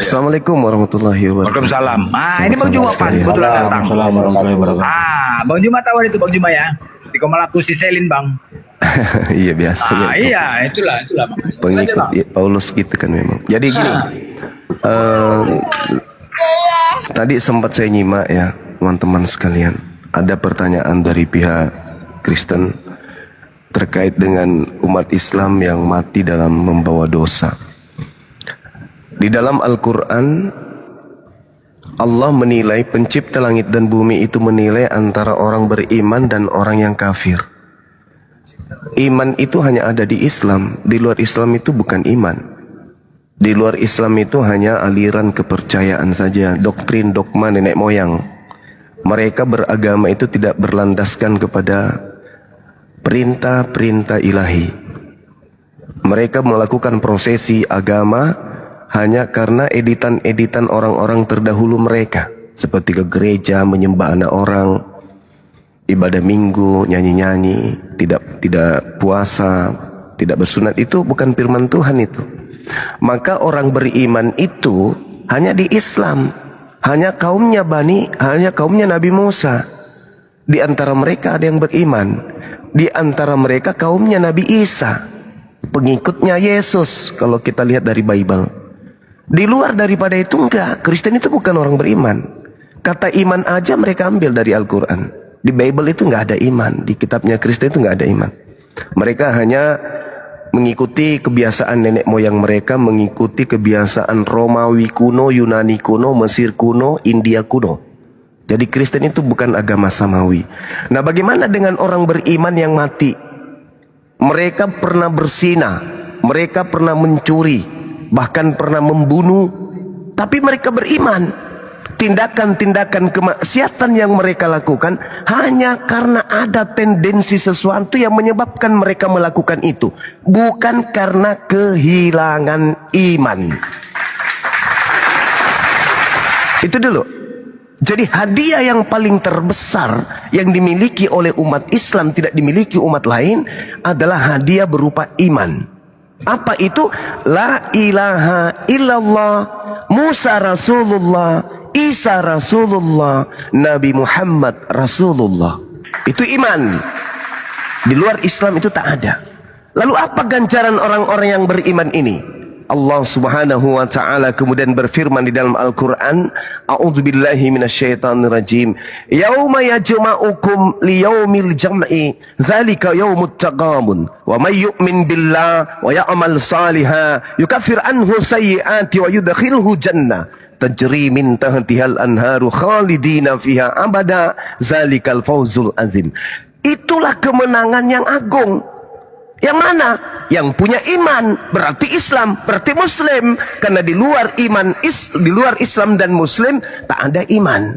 Assalamualaikum warahmatullahi wabarakatuh. Waalaikumsalam. Ini Bang Juma pas kebetulan datang. Assalamualaikum warahmatullahi wabarakatuh. Bang Juma tahu itu Bang Juma ya. Di Komalaku si Selin Bang. Iya biasa. Iya, itulah. Pengikut Paulus gitu kan memang. Jadi gini, tadi sempat saya nyimak ya teman-teman sekalian. Ada pertanyaan dari pihak Kristen terkait dengan umat Islam yang mati dalam membawa dosa. Di dalam Al-Quran, Allah menilai, pencipta langit dan bumi itu menilai antara orang beriman dan orang yang kafir. Iman itu hanya ada di Islam. Di luar Islam itu bukan iman. Di luar Islam itu hanya aliran kepercayaan saja, doktrin, dogma nenek moyang. Mereka beragama itu tidak berlandaskan kepada perintah-perintah ilahi. Mereka melakukan prosesi agama hanya karena editan-editan orang-orang terdahulu mereka, seperti ke gereja, menyembah anak orang, ibadah minggu, nyanyi-nyanyi, tidak puasa, tidak bersunat. Itu bukan firman Tuhan itu. Maka orang beriman itu hanya di Islam, hanya kaumnya Nabi Musa. Di antara mereka ada yang beriman, di antara mereka kaumnya Nabi Isa, pengikutnya Yesus kalau kita lihat dari Bible. Di luar daripada itu enggak. Kristen itu bukan orang beriman. Kata iman aja mereka ambil dari Al-Quran. Di Bible itu enggak ada iman. Di kitabnya Kristen itu enggak ada iman. Mereka hanya mengikuti kebiasaan nenek moyang mereka, mengikuti kebiasaan Romawi kuno, Yunani kuno, Mesir kuno, India kuno. Jadi Kristen itu bukan agama samawi. Nah, bagaimana dengan orang beriman yang mati? Mereka pernah berzina, mereka pernah mencuri, bahkan pernah membunuh, tapi mereka beriman. Tindakan-tindakan kemaksiatan yang mereka lakukan hanya karena ada tendensi sesuatu yang menyebabkan mereka melakukan itu, bukan karena kehilangan iman. Itu dulu. Jadi hadiah yang paling terbesar yang dimiliki oleh umat Islam, tidak dimiliki umat lain, adalah hadiah berupa iman. Apa itu? La ilaha illallah, Musa Rasulullah, Isa Rasulullah, Nabi Muhammad Rasulullah. Itu iman. Di luar Islam itu tak ada. Lalu apa ganjaran orang-orang yang beriman ini? Allah Subhanahu wa taala kemudian berfirman di dalam Al-Qur'an, A'udzubillahi minasyaitonirrajim. Yauma yajma'ukum liyaumil jam'i, dzalika yaumut taqamun. Wa may yu'min billah wa ya'mal shalihan yukaffir anhu sayyi'ati wa yudkhilhu jannah tajri min tahtihal anharu khalidina fiha abada, dzalikal fawzul azim. Itulah kemenangan yang agung. Yang mana? Yang punya iman, berarti Islam, berarti Muslim. Karena di luar Islam dan Muslim tak ada iman.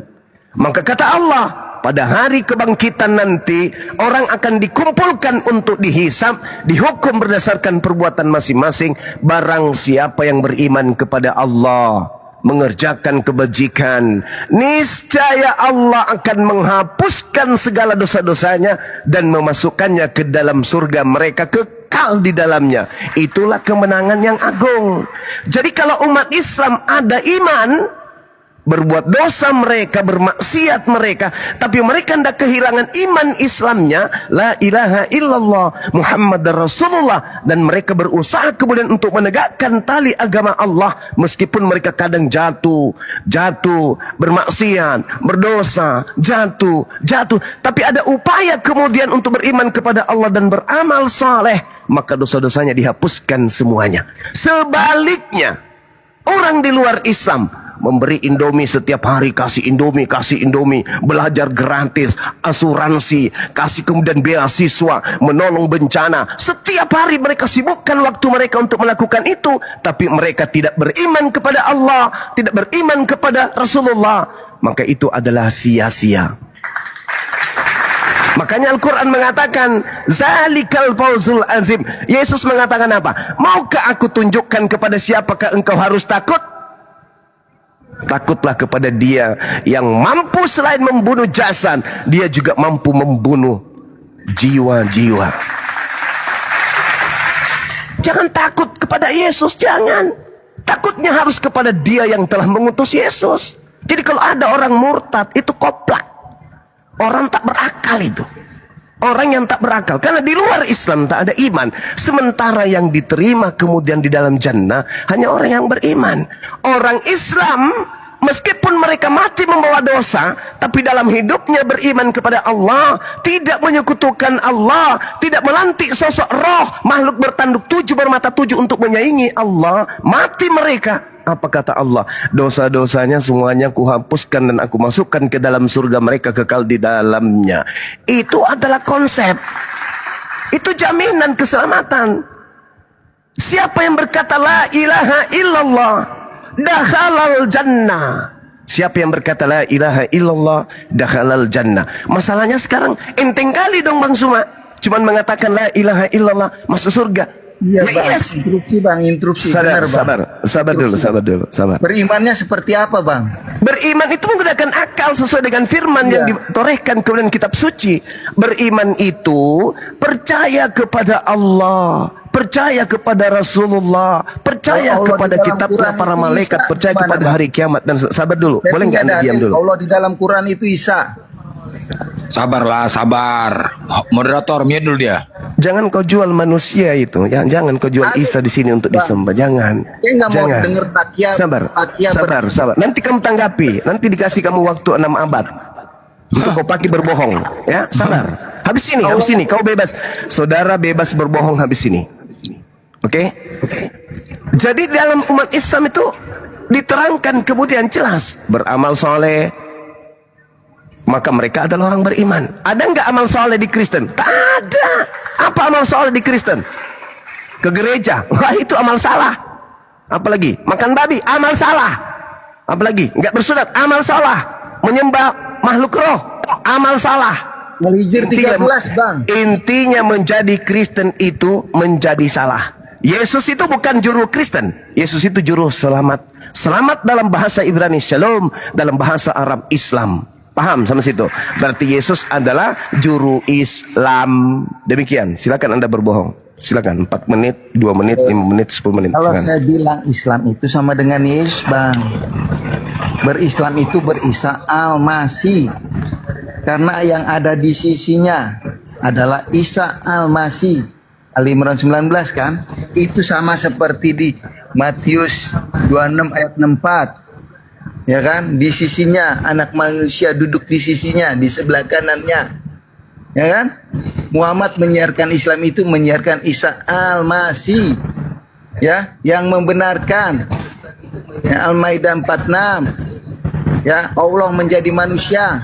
Maka kata Allah, pada hari kebangkitan nanti orang akan dikumpulkan untuk dihisab, dihukum berdasarkan perbuatan masing-masing. Barang siapa yang beriman kepada Allah, mengerjakan kebajikan, niscaya Allah akan menghapuskan segala dosa-dosanya dan memasukkannya ke dalam surga mereka, kekal di dalamnya. Itulah kemenangan yang agung. Jadi kalau umat Islam ada iman, berbuat dosa mereka, bermaksiat mereka, tapi mereka tidak kehilangan iman Islamnya, la ilaha illallah Muhammad Rasulullah, dan mereka berusaha kemudian untuk menegakkan tali agama Allah, meskipun mereka kadang jatuh, bermaksiat, berdosa, jatuh, tapi ada upaya kemudian untuk beriman kepada Allah dan beramal saleh, maka dosa-dosanya dihapuskan semuanya. Sebaliknya, orang di luar Islam memberi Indomie setiap hari, kasih Indomie, belajar gratis, asuransi, kasih kemudian beasiswa, menolong bencana. Setiap hari mereka sibukkan waktu mereka untuk melakukan itu, tapi mereka tidak beriman kepada Allah, tidak beriman kepada Rasulullah. Maka itu adalah sia-sia. Makanya Al-Quran mengatakan, Zalikal fawzul azim. Yesus mengatakan apa? Maukah aku tunjukkan kepada siapakah engkau harus takut? Takutlah kepada Dia yang mampu selain membunuh jasad, Dia juga mampu membunuh jiwa-jiwa. Jangan takut kepada Yesus, jangan. Takutnya harus kepada Dia yang telah mengutus Yesus. Jadi kalau ada orang murtad, itu koplak. Orang tak berakal itu. Orang yang tak berakal. Karena di luar Islam tak ada iman. Sementara yang diterima kemudian di dalam jannah hanya orang yang beriman. Orang Islam, meskipun mereka mati membawa dosa, tapi dalam hidupnya beriman kepada Allah, tidak menyekutukan Allah, tidak melantik sosok roh, makhluk bertanduk 7 bermata 7 untuk menyaingi Allah. Mati mereka. Apa kata Allah? Dosa-dosanya semuanya kuhapuskan dan aku masukkan ke dalam surga, mereka kekal di dalamnya. Itu adalah konsep. Itu jaminan keselamatan. Siapa yang berkata la ilaha illallah dakhalal jannah. Siapa yang berkata la ilaha illallah dakhalal jannah. Masalahnya sekarang enteng kali dong Bang Suma. Cuman mengatakan la ilaha illallah masuk surga. Iya, Ya, Bang. yes. Interupsi. Sabar, Benar, Bang. sabar dulu. Berimannya seperti apa, Bang? Beriman itu menggunakan akal sesuai dengan firman yang ditorehkan kemudian kitab suci. Beriman itu percaya kepada Allah, percaya kepada Rasulullah, percaya Allah kepada di dalam kitabnya Quran para itu malaikat, Isa, percaya gimana, kepada Bang? hari kiamat. Dan sabar dulu, Saya boleh nggak punya Anda diam dalil, dulu? Allah di dalam Quran itu Isa. Sabarlah, sabar. Moderator, mute dulu dia. Jangan kau jual manusia itu, ya. Jangan kau jual Isa di sini untuk disembah. Jangan. Saya nggak mau Jangan. dengar takiya. Sabar. Nanti kamu tanggapi. Nanti dikasih kamu waktu 6 abad. Untuk kau pakai berbohong, ya. Sabar. Habis ini kau bebas. Saudara bebas berbohong habis ini. Oke? Jadi dalam umat Islam itu diterangkan kemudian jelas, beramal soleh, maka mereka adalah orang beriman. Ada nggak amal soleh di Kristen? Tak ada. Apa amal soleh di Kristen? Ke gereja, wah itu amal salah. Apalagi makan babi, amal salah. Apalagi nggak bersunat, amal salah. Menyembah makhluk roh, amal salah. Melihir 13, Bang. Intinya menjadi Kristen itu menjadi salah. Yesus itu bukan juru Kristen. Yesus itu juru selamat. Selamat dalam bahasa Ibrani Shalom, dalam bahasa Arab Islam. Paham sama situ? Berarti Yesus adalah juru Islam. Demikian. Silakan Anda berbohong. Silakan 4 menit, 2 menit, 5 menit, 10 menit. Kalau Silakan. saya bilang Islam itu sama dengan Yesus, Bang. Berislam itu berisa al-Masih. Karena yang ada di sisinya adalah Isa al-Masih. Ali Imran 19 kan? Itu sama seperti di Matius 26 ayat 64. Ya kan, di sisinya anak manusia duduk di sisinya, di sebelah kanannya, ya kan. Muhammad menyiarkan Islam itu menyiarkan Isa al-Masih, ya, yang membenarkan, ya, Al-Maidah 46, ya, Allah menjadi manusia,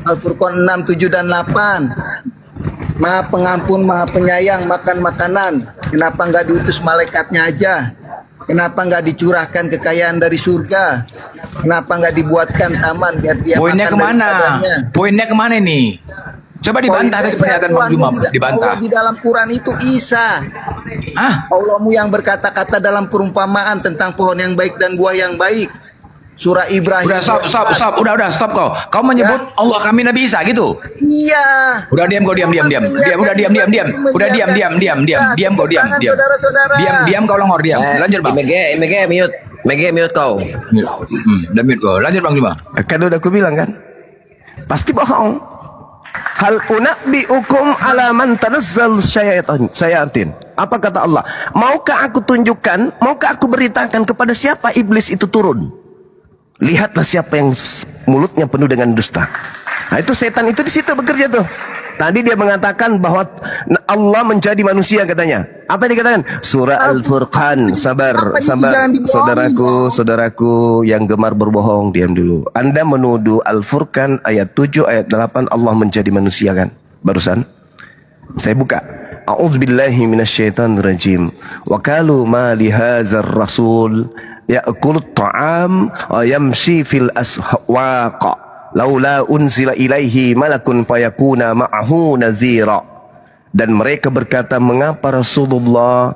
Al-Furqan 6, 7 dan 8, Maha pengampun, Maha penyayang, makan makanan. Kenapa nggak diutus malaikatnya aja? Kenapa nggak dicurahkan kekayaan dari surga? Kenapa nggak dibuatkan taman biar dia Poinnya makan kemana? daripadanya? Poinnya kemana nih? Coba dibantah dari pernyataan Bang Juma, dibantah. Allah di dalam Quran itu Isa. Ah, Allahmu yang berkata-kata dalam perumpamaan tentang pohon yang baik dan buah yang baik. Surah Ibrahim. udah stop, udah stop kau. Kau menyebut Allah kami Nabi Isa gitu. Iya. Udah diam kau, diam. Udah diam. Udah diam. Kau diam. Saudara-saudara. Diam kau longor, diam. Lanjut Bang. MG mute kau. Udah mute kau. Lanjut Bang Juma. Kan udah aku bilang kan, pasti bohong. Hal unabbiukum ala man tanazzal syayatin. Apa kata Allah? Maukah aku tunjukkan, maukah aku beritakan kepada siapa iblis itu turun? Lihatlah siapa yang mulutnya penuh dengan dusta. Nah, itu setan itu di situ bekerja tuh. Tadi dia mengatakan bahwa Allah menjadi manusia katanya. Apa yang dikatakan? Surah Al-Furqan. Sabar. Saudaraku yang gemar berbohong, diam dulu. Anda menuduh Al-Furqan ayat 7 ayat 8 Allah menjadi manusia kan? Barusan saya buka. A'udzubillahi minasyaitonirrajim. Wa qalu ma li hadzal rasul ya'kulu ta'am wa yamshi fil aswaq laula unzila ilaihi malakun fayakuna ma'ahu nazira. Dan mereka berkata, mengapa Rasulullah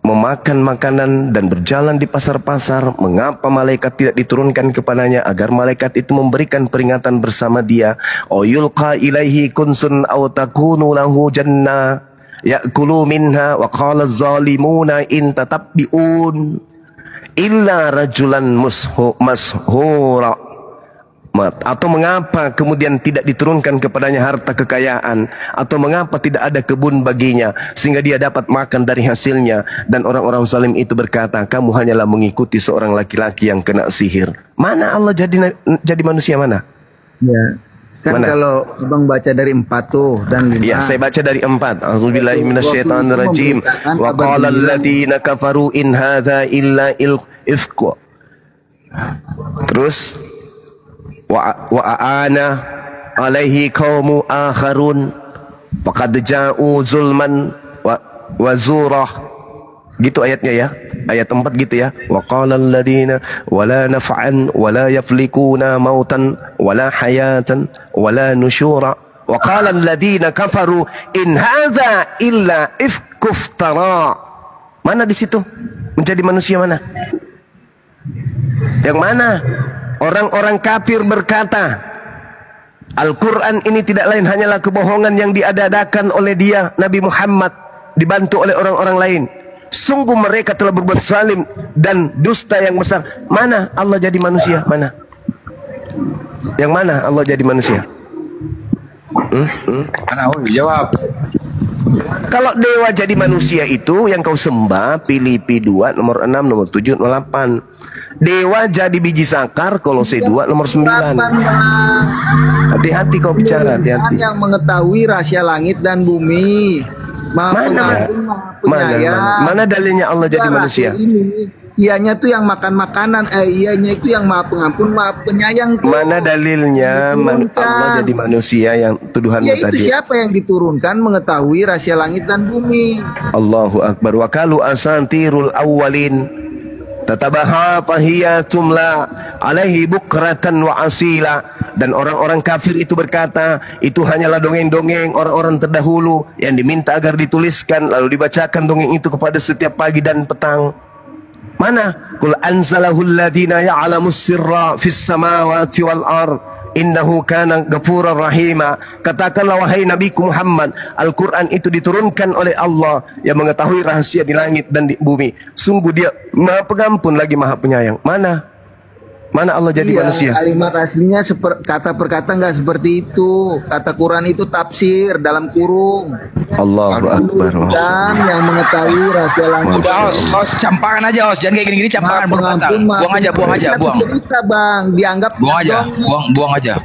memakan makanan dan berjalan di pasar-pasar, mengapa malaikat tidak diturunkan kepadanya agar malaikat itu memberikan peringatan bersama dia? O yulqa ilaihi kunsun aw takunu lahu jannah ya'kulu minha wa qala az-zalimuna in tatabbi'un illa rajulan mashura. Atau mengapa kemudian tidak diturunkan kepadanya harta kekayaan, atau mengapa tidak ada kebun baginya sehingga dia dapat makan dari hasilnya. Dan orang-orang zalim itu berkata, kamu hanyalah mengikuti seorang laki-laki yang kena sihir. Mana Allah jadi manusia, mana? Ya. Kan mana? Kalau Abang baca dari 4 tuh dan 5. Ya, saya baca dari 4. A'udzubillahi minasyaitonirrajim. Wa qala alladziina kafaru in hadza illa ifku. Terus wa aana alaihi qaumu akharun faqad ja'u zulman wa zurah. Gitu ayatnya ya. Ayat 4 gitu ya. Wa qala alladziina wala naf'an wala yaflikuna mautan wala hayatan wala nusyura. Wa qala alladziina kafaru in hadza illa ifkuftara. Mana di situ menjadi manusia, mana? Yang mana? Orang-orang kafir berkata, Al-Quran ini tidak lain hanyalah kebohongan yang diadakan oleh dia, Nabi Muhammad, dibantu oleh orang-orang lain. Sungguh mereka telah berbuat zalim dan dusta yang besar. Mana Allah jadi manusia? Mana? Yang mana Allah jadi manusia? Mana? Jawab. Kalau dewa jadi manusia itu yang kau sembah, Filipi 2 nomor 6, nomor 7, nomor 8. Dewa jadi biji sakar, Kolose 2 nomor 9. Hati-hati kau bicara, hati-hati. Yang mengetahui rahasia langit dan bumi. Mana dalilnya Allah jadi manusia? Ianya tuh yang makan makanan, ianya itu yang maha pengampun, maha penyayang tuh. Mana dalilnya Allah jadi manusia yang tuduhanmu ya, tadi? Itu siapa yang diturunkan mengetahui rahasia langit dan bumi? Allahu Akbar. Wa qalu asantirul awwalin tatabaha fahiya tumla alaihi bukratan wa asila. Dan orang-orang kafir itu berkata, itu hanyalah dongeng-dongeng orang-orang terdahulu yang diminta agar dituliskan lalu dibacakan dongeng itu kepada setiap pagi dan petang. Mana? Qul anzalahul ladina ya'lamus sirra fis samawati wal ard innahu kana ghafurar rahima. Katakanlah wahai Nabiku Muhammad, Al-Quran itu diturunkan oleh Allah yang mengetahui rahasia di langit dan di bumi. Sungguh dia maha pengampun lagi maha penyayang. Mana? Mana Allah jadi manusia? Kalimat aslinya kata per kata nggak seperti itu. Kata Quran itu tafsir dalam kurung. Allahu Akbar. Dan yang mengetahui rahasia langit. Udah, Os, campakan aja, Os. Jangan kayak gini-gini, campakan buang aja. Kita, Bang, dianggap buang aja,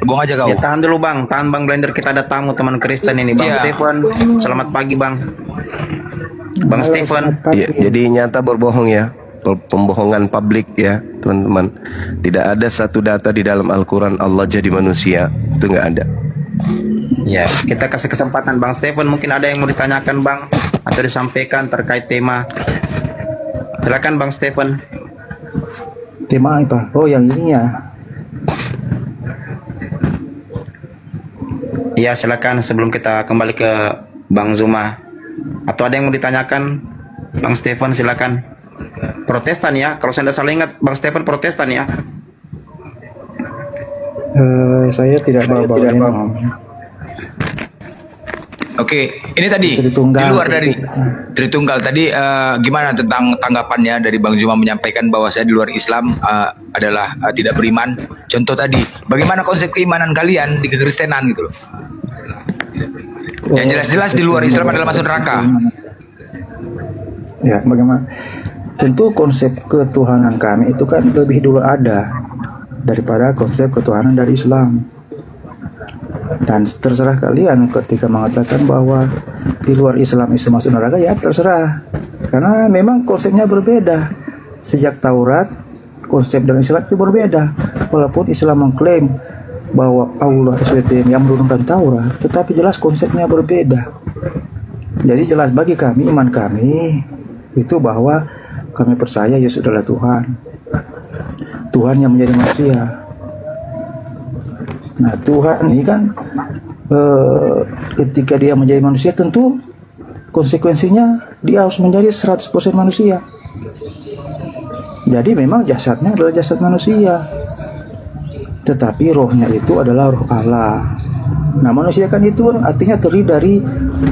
buang aja kau. Ya, tahan dulu Bang, tahan Bang Blender, kita ada tamu teman Kristen ini, Bang Stephen. Selamat pagi Bang. Bang Stephen. Ya, jadi nyata berbohong ya. Pembohongan publik ya teman-teman. Tidak ada satu data di dalam Al-Quran Allah jadi manusia. Itu nggak ada. Ya, kita kasih kesempatan Bang Stephen. Mungkin ada yang mau ditanyakan Bang atau disampaikan terkait tema. Silakan Bang Stephen. Tema apa? Oh yang ini ya. Iya silakan sebelum kita kembali ke Bang Zuma. Atau ada yang mau ditanyakan Bang Stephen, silakan. Protestan ya, kalau saya tidak salah ingat Bang Stephen Protestan ya. Saya tidak bawa. Oke, ini tadi Tritunggal. Di luar dari Tritunggal tadi gimana tentang tanggapannya dari Bang Zuma menyampaikan bahwa saya di luar Islam adalah tidak beriman. Contoh tadi, bagaimana konsep keimanan kalian di kekristenan gitu loh. Yang jelas-jelas di luar Islam adalah masuk neraka. Ya, bagaimana? Tentu konsep ketuhanan kami itu kan lebih dulu ada daripada konsep ketuhanan dari Islam. Dan terserah kalian ketika mengatakan bahwa di luar Islam itu masuk neraka, ya terserah. Karena memang konsepnya berbeda. Sejak Taurat, konsep dan Islam itu berbeda. Walaupun Islam mengklaim bahwa Allah SWT yang menurunkan Taurat, tetapi jelas konsepnya berbeda. Jadi jelas bagi kami, iman kami itu bahwa kami percaya Yesus adalah Tuhan. Tuhan yang menjadi manusia. Nah Tuhan ini kan ketika dia menjadi manusia tentu konsekuensinya dia harus menjadi 100% manusia. Jadi memang jasadnya adalah jasad manusia, tetapi rohnya itu adalah roh Allah. Nah manusia kan itu artinya terdiri dari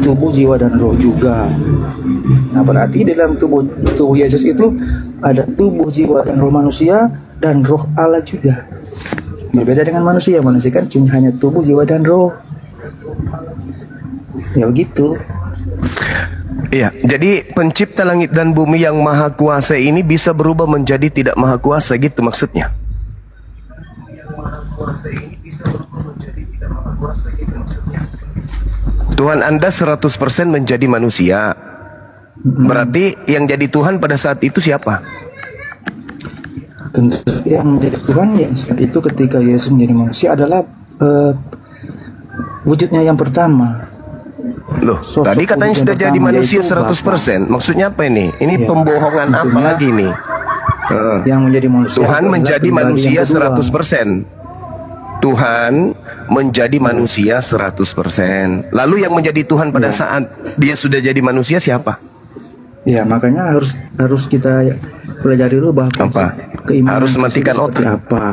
tubuh, jiwa, dan roh juga. Nah, berarti di dalam tubuh Yesus itu ada tubuh, jiwa, dan roh manusia dan roh Allah juga. Berbeda dengan manusia. Manusia kan cuma hanya tubuh, jiwa, dan roh. Ya begitu. Iya, jadi pencipta langit dan bumi yang maha kuasa ini bisa berubah menjadi tidak maha kuasa, gitu maksudnya. Tuhan Anda 100% menjadi manusia. Berarti yang jadi Tuhan pada saat itu siapa? Tentu yang menjadi Tuhan yang saat itu ketika Yesus menjadi manusia adalah wujudnya yang pertama. Loh, Sosok tadi katanya wujud sudah yang jadi pertama, manusia yaitu 100%. Maksudnya apa ini? Ini Iya. pembohongan apa Maksudnya, lagi nih? Yang menjadi manusia Tuhan adalah menjadi pribadi manusia yang kedua. 100%. Tuhan menjadi manusia 100%. Lalu yang menjadi Tuhan pada Ya. saat dia sudah jadi manusia siapa? Ya, makanya harus kita pelajari dulu bahwa Apa? keimanan Harus Kristen matikan seperti otak. apa.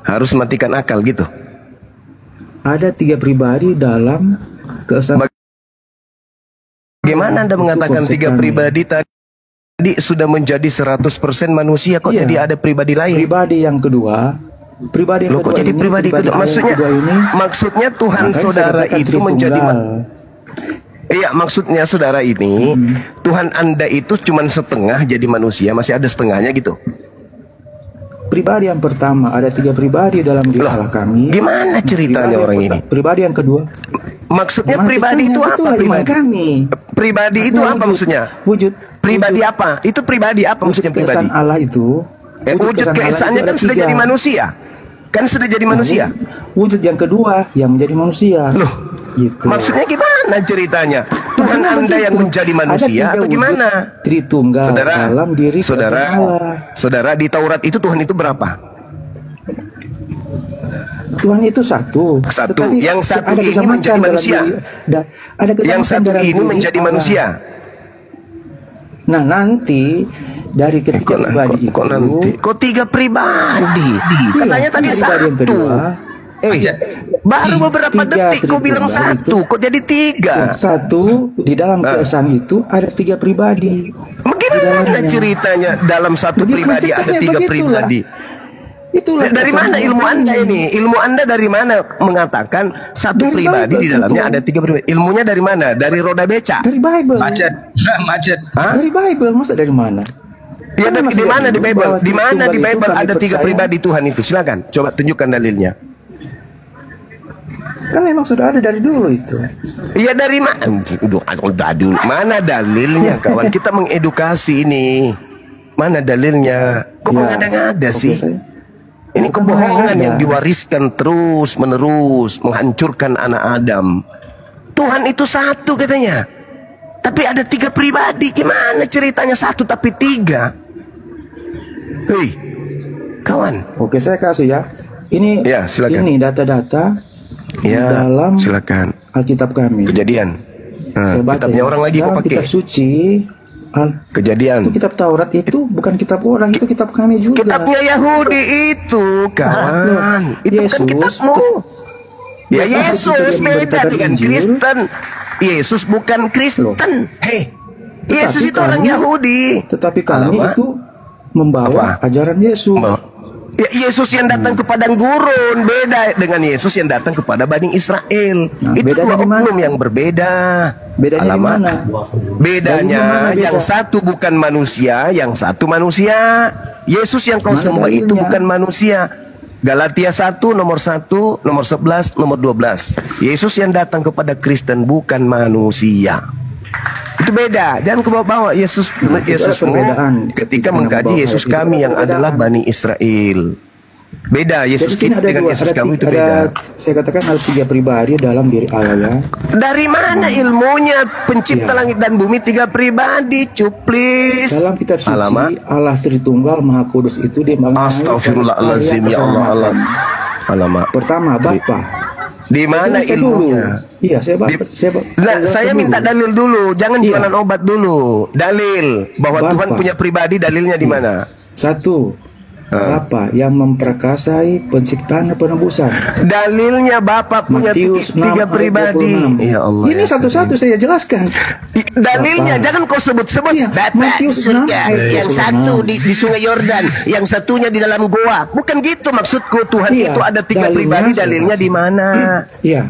Harus matikan akal gitu. Ada 3 pribadi dalam keesaan. Bagaimana Anda mengatakan konsep 3 kami. pribadi tadi sudah menjadi 100% manusia, kok Iya. jadi ada pribadi lain? Pribadi yang kedua, pribadi yang Loh, kok kedua jadi ini, pribadi kedua? Allah yang Maksudnya, kedua ini, maksudnya Tuhan makanya saya saudara katakan itu menjadi Tritunggal. Iya, maksudnya saudara ini Tuhan Anda itu cuman setengah jadi manusia, masih ada setengahnya gitu. Pribadi yang pertama, ada 3 pribadi dalam diri Loh, Allah kami. gimana ceritanya Pribadi orang yang ini? Pribadi yang kedua, Maksudnya Gimana pribadi ceritanya? itu apa? Itulah iman Pribadi, kami. pribadi itu Artinya apa wujud. maksudnya? Wujud. Pribadi apa? Itu pribadi apa maksudnya Wujud pribadi? keesaan Allah itu. Wujud keesaan Allah keesaannya itu kan ada sudah 3. jadi manusia. Kan sudah jadi manusia. Wujud yang kedua yang menjadi manusia. Loh, gitu. maksudnya gimana ceritanya? Tuhan Maksudnya Anda yang begitu. menjadi Ada manusia 3 atau wujud gimana? Tritunggal Saudara, dalam diri saudara, keesaan Allah. saudara, di Taurat itu Tuhan itu berapa? Tuhan itu satu. Satu. Tetapi Yang satu ada ini kesamakan menjadi dalam manusia. ada Yang kesamakan satu dalam ini diri menjadi Allah. manusia. Nah, nanti dari ketiga pribadi itu, Kok nanti? Kok 3 pribadi? Katanya tadi pribadi satu. yang kedua, Baru beberapa 3 detik kau bilang Tritunggal satu. Kok jadi 3? satu di dalam keesaan itu ada 3 pribadi. Bagaimana dalamnya. ceritanya dalam satu Begitu pribadi ada ceritanya, 3 begitulah. pribadi? Itulah Dari mana ilmu Anda ini? Ilmu Anda dari mana mengatakan satu Dari pribadi Bible, di dalamnya tentu. ada 3 pribadi? Ilmunya dari mana? Dari roda beca? Dari Bible. Macet. Macet. Hah? Dari Bible, masa dari mana? Ya, Kan di masih mana ada di Bible? bahwa Di mana di Tritunggal itu Bible kami ada 3 percaya. pribadi Tuhan itu? Silakan, coba tunjukkan dalilnya. Kan memang sudah ada dari dulu itu. Iya, dari mana? Udah dulu. Mana dalilnya, kawan? Kita mengedukasi ini. Mana dalilnya? Kok Ya, mengada-ngada oke, sih? saya. Ini Bukan kebohongan mengada. yang diwariskan terus menerus, menghancurkan anak Adam. Tuhan itu satu katanya, tapi ada 3 pribadi. Gimana ceritanya satu tapi 3? Hei, kawan. Oke, saya kasih ya. Ini Ya, silakan. ini data-data Ya, dalam silakan. Alkitab kami. Kejadian. Saya Nah, baca kitabnya ya. orang lagi kok Dalam pakai. kitab suci Kejadian. itu kitab Taurat itu bukan kitab orang, itu kitab kami juga. Kitabnya Yahudi itu, kawan. Itu bukan Yesus. kitabmu. Ya, Yesus Yesus juga beda memberitakan dengan Injil. Kristen. Yesus bukan Kristen. Hei, Yesus itu orang kami- Yahudi. Tetapi kami Alamak. itu membawa Apa? ajaran Yesus. Ya, Yesus yang datang ke padang gurun beda dengan Yesus yang datang kepada Bani Israel. Nah, Itu bedanya 2 di mana? oknum yang berbeda. Bedanya di Alamak. mana? Bedanya Dalilnya mana beda? yang satu bukan manusia, yang satu manusia. Yesus yang kau Mana sembah itu dalilnya? bukan manusia. Galatia 1 nomor 1, nomor 11, nomor 12. Yesus yang datang kepada Kristen bukan manusia. Itu beda. Jangan kau bawa Yesus ada Yesusmu perbedaan. ketika Ketika mengkaji membawa Yesus itu kami ada yang perbedaan. adalah Bani Israel. Beda Yesus Jadi sini kita ada dengan dua, Yesus ada kamu itu tiga- beda. saya katakan ada 3 pribadi dalam diri Allah ya. Dari mana ilmunya pencipta Ya. langit dan bumi 3 pribadi? Cuplis. Dalam kitab suci Alamak. Allah Tritunggal Maha Kudus itu dia mengenai Astagfirullahaladzim ya Allah. Alamak. Pertama Bapa. Di mana Saya baca dulu. ilmunya? Iya, saya baca. Nah, saya minta dalil dulu, jangan Iya. jualan obat dulu. Dalil bahwa Bapak. Tuhan punya pribadi, dalilnya di mana? 1. Bapa yang memperkasai penciptaan dan penebusan. Dalilnya Bapak punya Matius 6 tiga ayat pribadi. 26. Ya Allah. Ini satu-satu saya jelaskan. Dalilnya Bapak. jangan kau sebut-sebut. Iya, Bapak Matius 6 surga, ayat yang 26. satu di Sungai Yordan, yang satunya di dalam goa. Bukan gitu maksudku. Tuhan Iya, itu ada tiga dalilnya pribadi. Dalilnya di mana? Iya.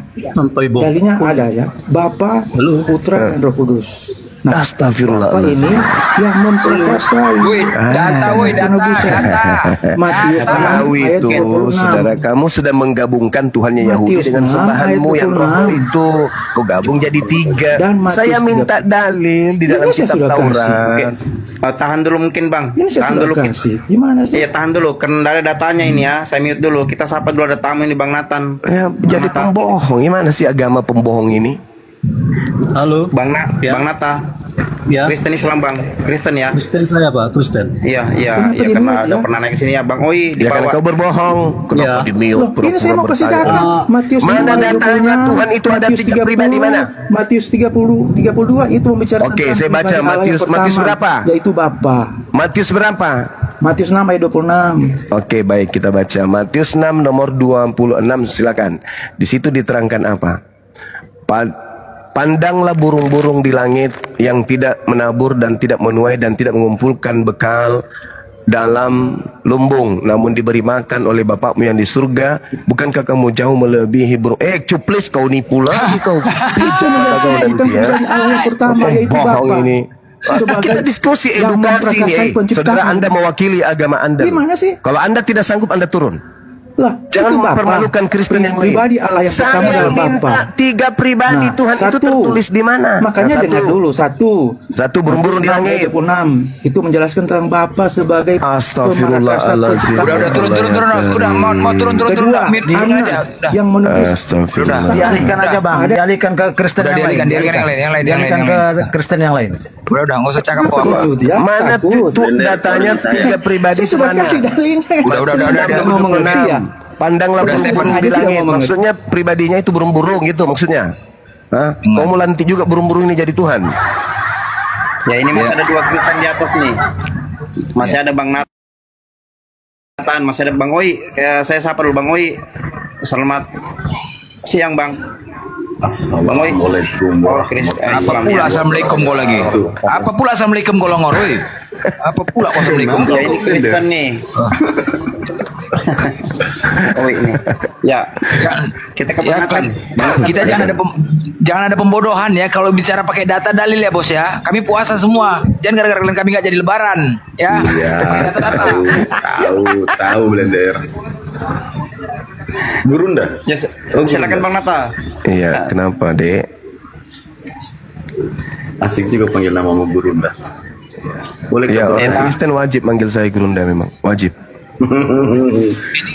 Dalilnya ada ya. Bapa, Putra, dan Roh Kudus. Nah, Astagfirullah. Bapa ini yang memperkasai. Woi, data, data. Matius 6 Tahu ayat itu, 26. saudara, kamu sudah menggabungkan Tuhannya Yahudi Matius dengan 6 sembahanmu ayat yang roh 26. itu. Kau gabung jadi tiga. Dan Matius Saya minta dalil di dalam Ini saya kitab sudah Taurat. kasih. Oke. Tahan dulu mungkin Bang. Ini saya Tahan sudah dulu. kasih. Gimana sih? Iya, tahan dulu. Karena ada datanya ini ya. Saya mute dulu. Kita sapa dulu, ada tamu ini Bang Nathan. Ya, jadi Nata. pembohong. Gimana sih agama pembohong ini? Halo. Bang Nata. Ya. Kristen Islam Bang. Kristen ya. Kristen saya Pak, Kristen. Iya, Kenapa di karena mute, ada ya? pernah naik ke sini ya Bang Oi di Ya kan bawah. kau berbohong. Kenapa Ya. di mute? Loh, ini saya mau kasih data. Matius Mana 6 ayat datanya? 26, Tuhan itu ada Matius tiga 30, pribadi mana? Matius 32 itu membicarakan Oke, tentang saya baca pribadi Allah yang Matius pertama, berapa? Yaitu Bapa. Matius berapa? Matius 6 ayat 26. Oke, baik, kita baca Matius 6 nomor 26, silakan. Di situ diterangkan apa? Pandanglah burung-burung di langit yang tidak menabur dan tidak menuai dan tidak mengumpulkan bekal dalam lumbung, namun diberi makan oleh Bapakmu yang di surga. Bukankah kamu jauh melebihi burung? Cuplis kau nipu lagi kau. Pijat kata kau nanti ya. Pribadi Allah yang pertama yaitu Bohong Bapa. ini. Sebagai Kita diskusi yang edukasi memperkasai nih. penciptaan. Saudara, Anda mewakili agama Anda. Gimana sih? Kalau Anda tidak sanggup, Anda turun. Lah, Jangan itu Bapa. mempermalukan Kristen yang lain. Pribadi Allah yang pertama Saya adalah minta Bapa. tiga pribadi Tuhan itu tertulis di mana? Makanya Nah, dengar dulu satu burung-burung di langit. 26 itu menjelaskan tentang Bapa sebagai Astagfirullahaladzim. Udah turun. Udah mau turun. Kedua, Mute dulu anak aja. Udah. yang menulis Astagfirullah. Dialihkan aja Bang, dialihkan ke Kristen Udah, yang lain. dialihkan yang lain. Dialihkan ke Kristen yang lain. Udah, nggak usah cakap kok. takut ya, Mana takut. tuh datanya tiga pribadi Saya sudah semana? kasih dalilnya. Udah. Saya mau mengerti ya. Pandanglah Udah, burung-burung Stefan di aja tidak langit. mau mengerti. Maksudnya pribadinya itu burung-burung gitu maksudnya. Hah? Kau mau lantik juga burung-burung ini jadi Tuhan? Ya ini masih ada dua Kristen di atas nih. Masih ada Bang Nathan, masih ada Bang Oi. Kayak saya sapa dulu Bang Oi. Selamat siang Bang. Assalamualaikum Kristen Apa pula assalamualaikum kau lagi? Apa pula assalamualaikum kau longor? Woi? Apa pula kau assalamualaikum? Ya ini Kristen nih. Oh ini. Ya, kita ke Bang Nathan. Kita jangan ada pembodohan ya kalau bicara pakai data dalil ya bos ya. Kami puasa semua. Jangan gara-gara kalian kami nggak jadi lebaran ya. Pakai data-data. Tahu Blender. Burunda. Ya, silakan Bang Nathan. Iya, kenapa dek? Asik juga panggil nama Burunda. Boleh Ya, ke orang Kristen wajib manggil saya Gurunda memang, wajib.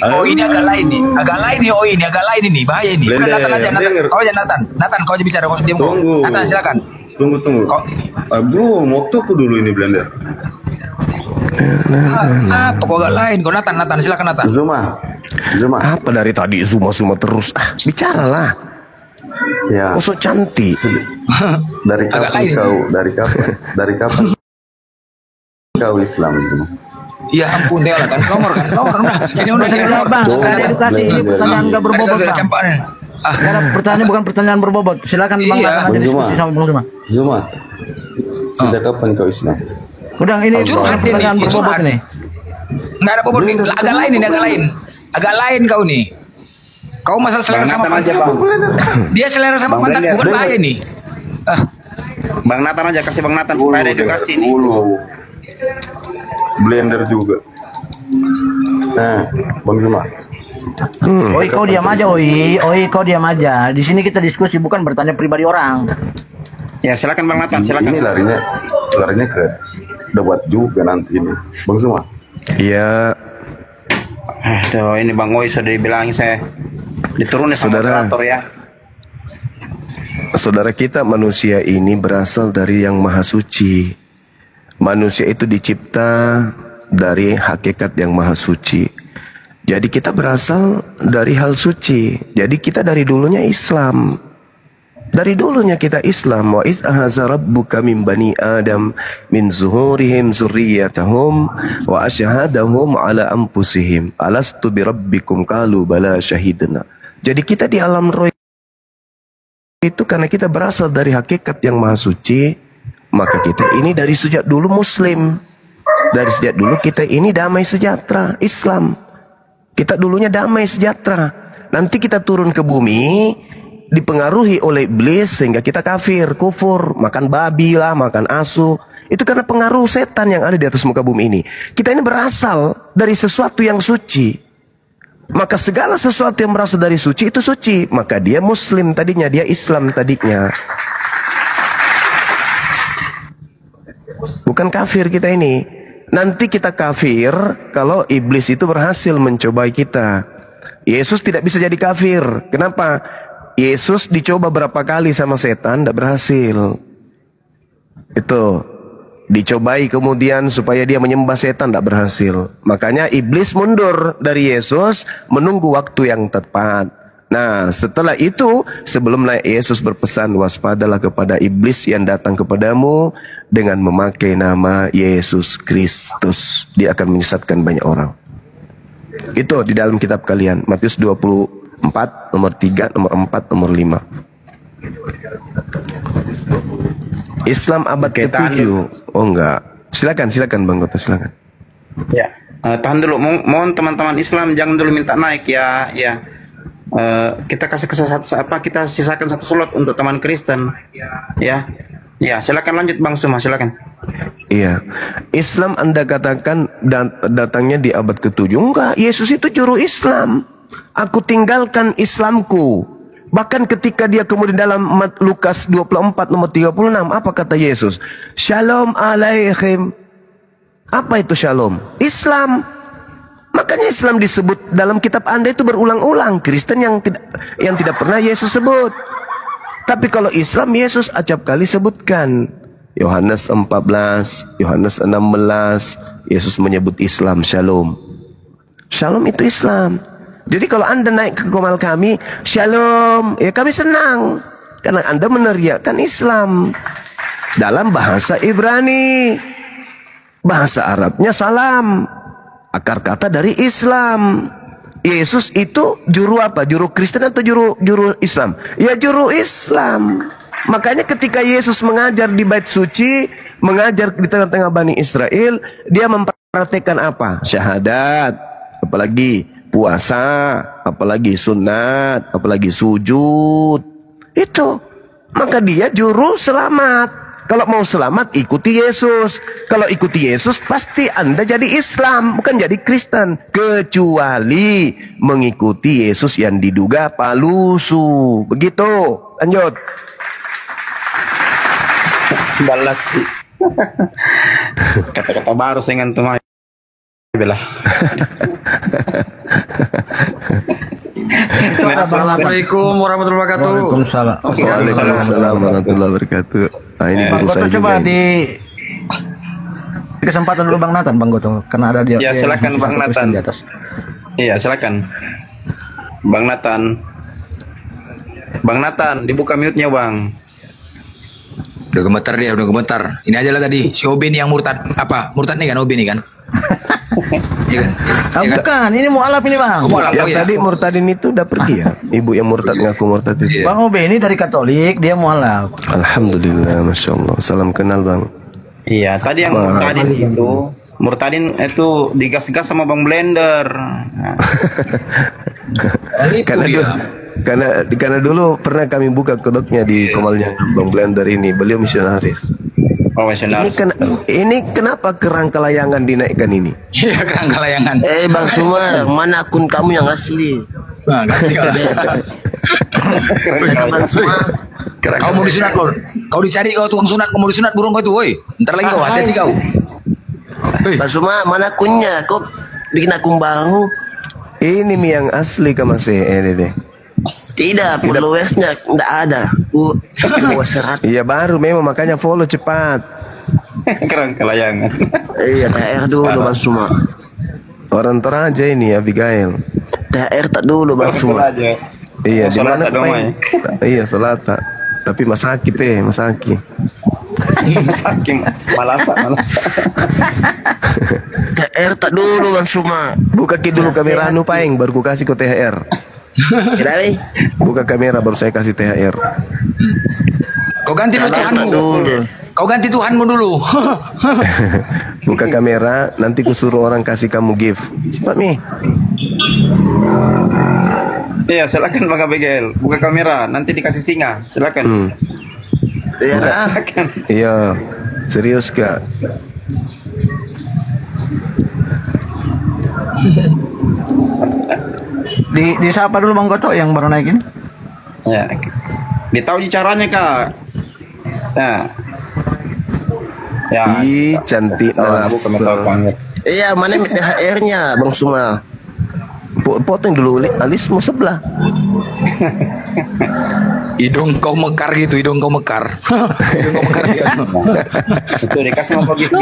Oh ini agak lain nih, oh ini agak lain ini, bahaya ini. Udah Blender, Nathan aja, kau aja Nathan, kau aja bicara, kau diam kau. Tunggu. Nathan silakan. Tunggu. Belum, waktuku dulu ini Blender. Apa kau agak lain? Kau Nathan silakan Nathan. Zuma. Apa dari tadi Zuma terus? Bicaralah. Ya. Kau so cantik. Dari Agak kapan lain. Dari kapan kau Islam? Ya ampun deh lah kan nomor nah. Ini udah saya nomor. Bang, saya edukasi ini pertanyaan nggak berbobot Bang. Karena pertanyaan bukan pertanyaan berbobot. Silakan Bang Iya. Nathan aja Zuma. diskusi sama Bang Zuma. Zuma. Sejak kapan kau Islam? Udah ini Curhat bukan pertanyaan ini, berbobot curhat. nih. Nggak ada apa-apa, agak lain ini, agak lain kau nih. Kau masalah selera Bang sama Nathan aja pantat. Bang. Dia selera sama Bang pantat Blender. bukan saya nih. Bang Nathan aja, kasih Bang Nathan supaya ada edukasi nih. Blender juga. Nah, Bang Zuma. Oi kau diam aja, Oi kau diam aja. Di sini kita diskusi bukan bertanya pribadi orang. Ya silakan Bang Nathan, silakan. Ini larinya ke debat juga nanti ini. Bang Zuma. Iya, Aduh, ini Bang Oi sudah dibilangin saya diturunin sama Saudara. moderator ya. saudara kita manusia ini berasal dari yang maha suci. Manusia itu dicipta dari hakikat yang maha suci. Jadi kita berasal dari hal suci. Jadi kita dari dulunya Islam. Dari dulunya kita Islam. Wa iz ahaza rabbuka min bani Adam min zuhurihim zurriyatahum wa asyhadahum ala anfusihim alastu birabbikum qalu bala syahidna. Jadi kita di alam roh itu karena kita berasal dari hakikat yang maha suci, maka kita ini dari sejak dulu Muslim. Dari sejak dulu kita ini damai sejahtera Islam. Kita dulunya damai sejahtera. Nanti kita turun ke bumi dipengaruhi oleh iblis sehingga kita kafir, kufur, makan babi lah, makan asu. Itu karena pengaruh setan yang ada di atas muka bumi ini. Kita ini berasal dari sesuatu yang suci. Maka segala sesuatu yang berasal dari suci itu suci. Maka dia Muslim tadinya, dia Islam tadinya. Bukan kafir kita ini. Nanti kita kafir kalau iblis itu berhasil mencobai kita. Yesus tidak bisa jadi kafir. Kenapa? Yesus dicoba berapa kali sama setan, tidak berhasil. Itu dicobai kemudian supaya dia menyembah setan, tidak berhasil. Makanya iblis mundur dari Yesus menunggu waktu yang tepat. Nah, setelah itu sebelumnya Yesus berpesan, waspadalah kepada iblis yang datang kepadamu dengan memakai nama Yesus Kristus. Dia akan menyesatkan banyak orang. Itu di dalam kitab kalian, Matius 24 nomor 3, nomor 4, nomor 5. Islam abad ke-7. Oh enggak. Silakan Bang Goto, silakan. Ya, tahan dulu. Mohon teman-teman Islam jangan dulu minta naik ya. Kita kasih kita sisakan satu slot untuk teman Kristen. Ya. Ya, silakan lanjut Bang Suma, silakan. Iya. Islam Anda katakan datangnya di abad ke-7. Enggak, Yesus itu juru Islam. Aku tinggalkan Islamku. Bahkan ketika dia kemudian dalam Lukas 24 nomor 36, apa kata Yesus? Shalom alaihim. Apa itu shalom? Islam. Makanya Islam disebut dalam kitab Anda itu berulang-ulang. Kristen yang tidak pernah Yesus sebut. Tapi kalau Islam, Yesus acap kali sebutkan. Yohanes 14, Yohanes 16, Yesus menyebut Islam, shalom. Shalom itu Islam. Jadi kalau Anda naik ke komal kami, shalom, ya kami senang. Karena Anda meneriakkan Islam. Dalam bahasa Ibrani. Bahasa Arabnya salam. Akar kata dari Islam. Yesus itu juru apa? Juru Kristen atau juru Islam? Ya juru Islam. Makanya ketika Yesus mengajar di bait suci, mengajar di tengah-tengah Bani Israel, dia mempraktekkan apa? Syahadat, apalagi puasa, apalagi sunat, apalagi sujud. Itu. Maka dia juru selamat. Kalau mau selamat, ikuti Yesus. Kalau ikuti Yesus, pasti Anda jadi Islam, bukan jadi Kristen. Kecuali mengikuti Yesus yang diduga palsu. Begitu. Lanjut. Balas. Kata-kata baru saya ngantum aja. Belah. Assalamualaikum warahmatullahi wabarakatuh. Waalaikumsalam. Waalaikumsalam warahmatullahi wabarakatuh. Nah, ini Bang guru Goto saya coba juga. di kesempatan dulu Bang Nathan, Bang Goto, karena ada dia. Ya, silakan Bang Nathan. Di atas. Iya, silakan. Bang Nathan. Bang Nathan, dibuka mute-nya, Bang. Udah gemetar dia, udah gemetar. Ini aja lah tadi, si Obi nih yang murtad. Apa? Murtad nih kan, Obi nih kan? Iya kan? Ah, Iya kan? bukan, ini mualaf ini Bang. Oh, mualaf. Yang Oh, ya. tadi murtadin itu udah pergi ya? Ibu yang murtad ngaku murtad itu. Iya. Bang Obe ini dari Katolik, dia mualaf. Alhamdulillah, Masya Allah. Salam kenal Bang. Iya, tadi yang murtadin itu digas-gas sama Bang Blender. Nah, Itu Karena dulu pernah kami buka kodoknya di komalnya Bang Blender ini. Beliau misionaris. oh, misionaris. Ini kenapa kerangka layangan dinaikkan ini? Iya, kerangka layangan. Bang Suma, mana akun kamu yang asli? Nah, ganti lah. Bang Suma. Kau mau disunat lor? Kau dicari kau tukang sunat, kau mau disunat burung kau itu, woi. Ntar lagi kau hati-hati kau. Hei. Bang Suma, mana akunnya? Kok bikin akun baru? Ini mi yang asli kamasih ini deh. Tidak, followersnya tidak ada. Follower 100. Iya baru memang makanya follow cepat. Kerangka layangan. Iya, THR dulu Bang Suma. Orang Toraja ini Abigail. THR tak dulu Bang Suma. Aja. Iya, di mana Salata dong, Iya, Salata. Tapi masaki masaki. Saking malasa. THR tak dulu Bang Suma. Buka dulu kamera anu paeng baru ku kasih ke THR. Kenapa? Buka kamera baru saya kasih THR. Kau ganti Tuhanmu dulu. Kau ganti Tuhanmu dulu. Buka kamera, nanti ku suruh orang kasih kamu gift. Cepat Mi. Iya, silakan Bang Abigail. Buka kamera, nanti dikasih singa. Silakan. Iya dah. Silakan. Iya, serius Kak. Di siapa dulu Bang Goto yang baru naik ini? Ya. Ditahu caranya, Kak. Nah. Ya. Ih, cantik langsung. Iya, mana THR-nya Bang Suma? Potong dulu alismu sebelah. Hidung kau mekar gitu, hidung kau mekar. Hidung kau mekar ya. Itu dikasih mau gift.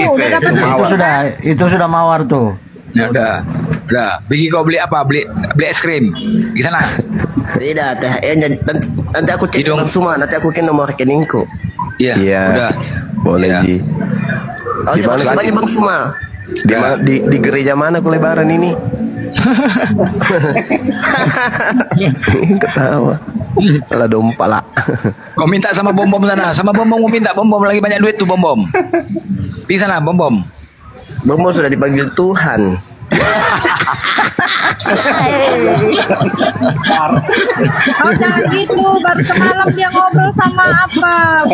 Itu sudah mawar tuh. Ya udah. Bagi kau beli apa? Beli es krim. Di sana. Tidak, THR-nya nanti aku cek Bang Suma, nanti aku kirim nomor rekeningku. Iya. Udah. Boleh Ya. Ji. Oh, Di mana lagi Bang Suma? Di gereja mana ku lebaran ini? Ketawa. Lah dompala. Kau minta sama bom sana. Sama bom mau minta bom lagi banyak duit tuh bom. Di sana bom. Bang sudah dipanggil Tuhan. Oh jangan gitu, baru semalam dia ngobrol sama apa?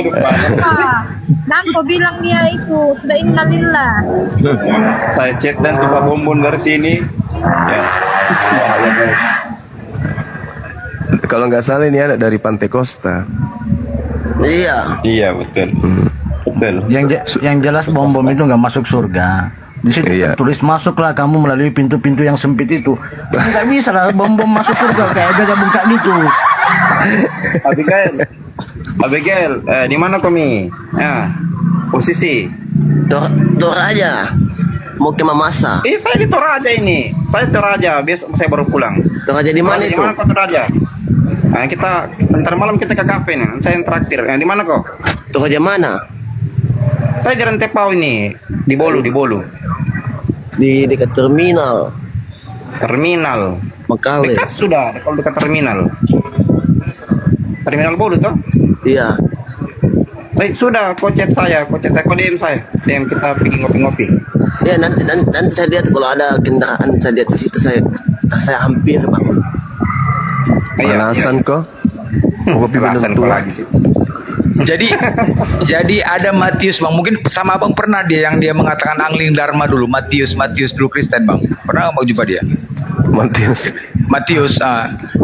Dan kau bilang dia itu sudah innalillah. Saya chat dan coba bombon dari sini. Ya. Kalau nggak salah ini anak dari Pantai Costa. Iya betul. Betul. Yang jelas bom itu nggak masuk surga. Di situ tulis masuklah kamu melalui pintu-pintu yang sempit itu. Nggak bisa lah bom masuk surga kayak gak buka gitu. Abigail, di mana kami? Ya, posisi. Toraja. Mau ke Mamasa. Saya di Toraja ini. Saya Toraja. Besok saya baru pulang. Toraja di mana itu? Di mana kau Toraja? Nah, kita ntar malam kita ke kafe nih. Saya yang traktir. Di mana kau? Toraja mana? Saya jalan Tepau ini. Di Bolu. Di dekat terminal. Makawe. Dekat sudah, kalau dekat terminal. Terminal Bolu toh? Iya. Baik, sudah kau chat saya, kau DM saya. DM kita pergi ngopi-ngopi. Ya nanti saya lihat kalau ada kendaraan saya lihat di situ saya hampir Bang. Alasan kok? Ngopi Alasan kau lagi sih. Jadi ada Matius Bang, mungkin sama Abang pernah dia mengatakan Angling Dharma dulu, Matius dulu Kristen Bang. Pernah Abang jumpa dia? Matius,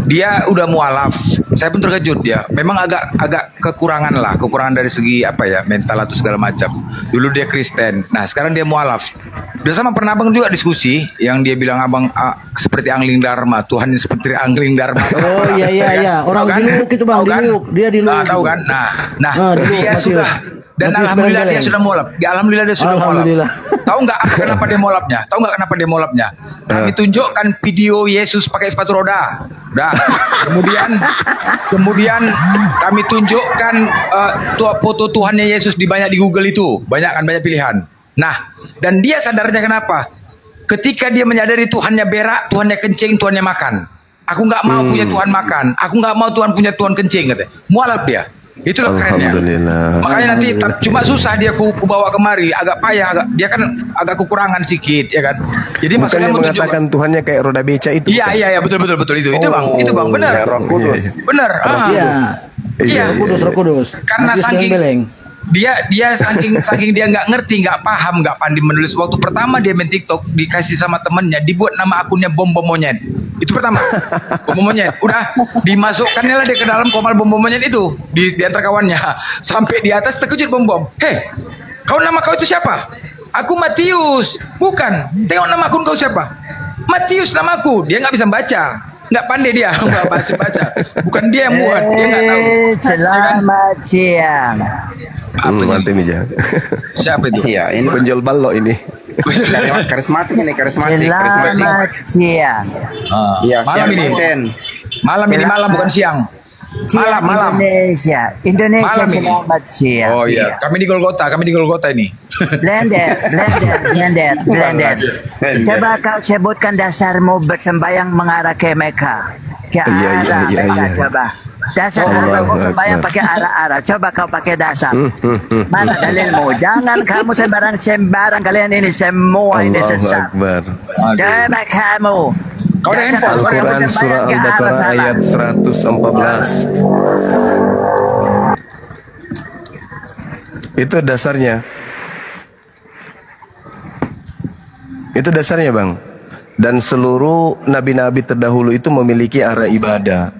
dia udah mualaf. Saya pun terkejut dia. Memang agak kekurangan dari segi mental atau segala macam. Dulu dia Kristen. Nah, sekarang dia mualaf. Udah sama pernah Abang juga diskusi yang dia bilang Abang seperti Angling Dharma, Tuhan seperti Angling Dharma. Oh iya. Orang di Luwuk itu Bang, dia di Luwuk. Tahu kan? Nah, dia sudah dan alhamdulillah dia sudah mualaf. Alhamdulillah dia sudah mualaf. Tahu nggak kenapa dia mualafnya? Kami tunjukkan video Yesus pakai sepatu roda. Dah. Kemudian kami tunjukkan foto Tuhannya Yesus banyak di Google itu. Banyak pilihan. Nah, dan dia sadarnya kenapa? Ketika dia menyadari Tuhannya berak, Tuhannya kencing, Tuhannya makan. Aku nggak mau punya Tuhan makan. Aku nggak mau Tuhan punya Tuhan kencing, katanya. Mualaf dia. Itulah kerennya. Makanya nanti cuma susah dia ku bawa kemari, agak payah, dia kan agak kekurangan sedikit, ya kan. Jadi maksudnya mengatakan Tuhannya kayak roda beca itu. Iya betul itu. Itu Bang, benar. Roh Kudus. Benar. Iya. Roh Kudus. Karena saking dia nggak ngerti, nggak paham, nggak pandai menulis. Waktu pertama dia main TikTok dikasih sama temennya, dibuat nama akunnya bom monyet. Itu pertama. Bom monyet. Udah dimasukkannya lah dia ke dalam komal bom monyet itu di antar kawannya. Sampai di atas terkejut bom. Hei, nama kau itu siapa? Aku Matius. Bukan. Tengok nama akun kau siapa? Matius namaku. Dia nggak bisa baca. Nggak pandai dia baca. Bukan dia yang buat, dia nggak tahu. Selamat siang. Mantap Mija. Siapa itu? Iya, ini penjual balok ini. karismatik. Selamat siang. Iya, malam ini. Malam bukan siang. Siang Malam. Indonesia Malam ini. selamat siang. Oh iya, kami di Golgota ini. Blender. Coba kau sebutkan dasarmu bersembayang mengarah ke Mekah. Ke arah Mekah, coba. Dasar kamu sembahyang pakai arah-arah. Coba kau pakai dasar. Mana dalilmu? Jangan kamu sembarang kalian ini semua ini sesat. Coba kamu. Al-Quran surah Al-Baqarah ayat 114. Itu dasarnya. Itu dasarnya, Bang. Dan seluruh nabi-nabi terdahulu itu memiliki arah ibadah.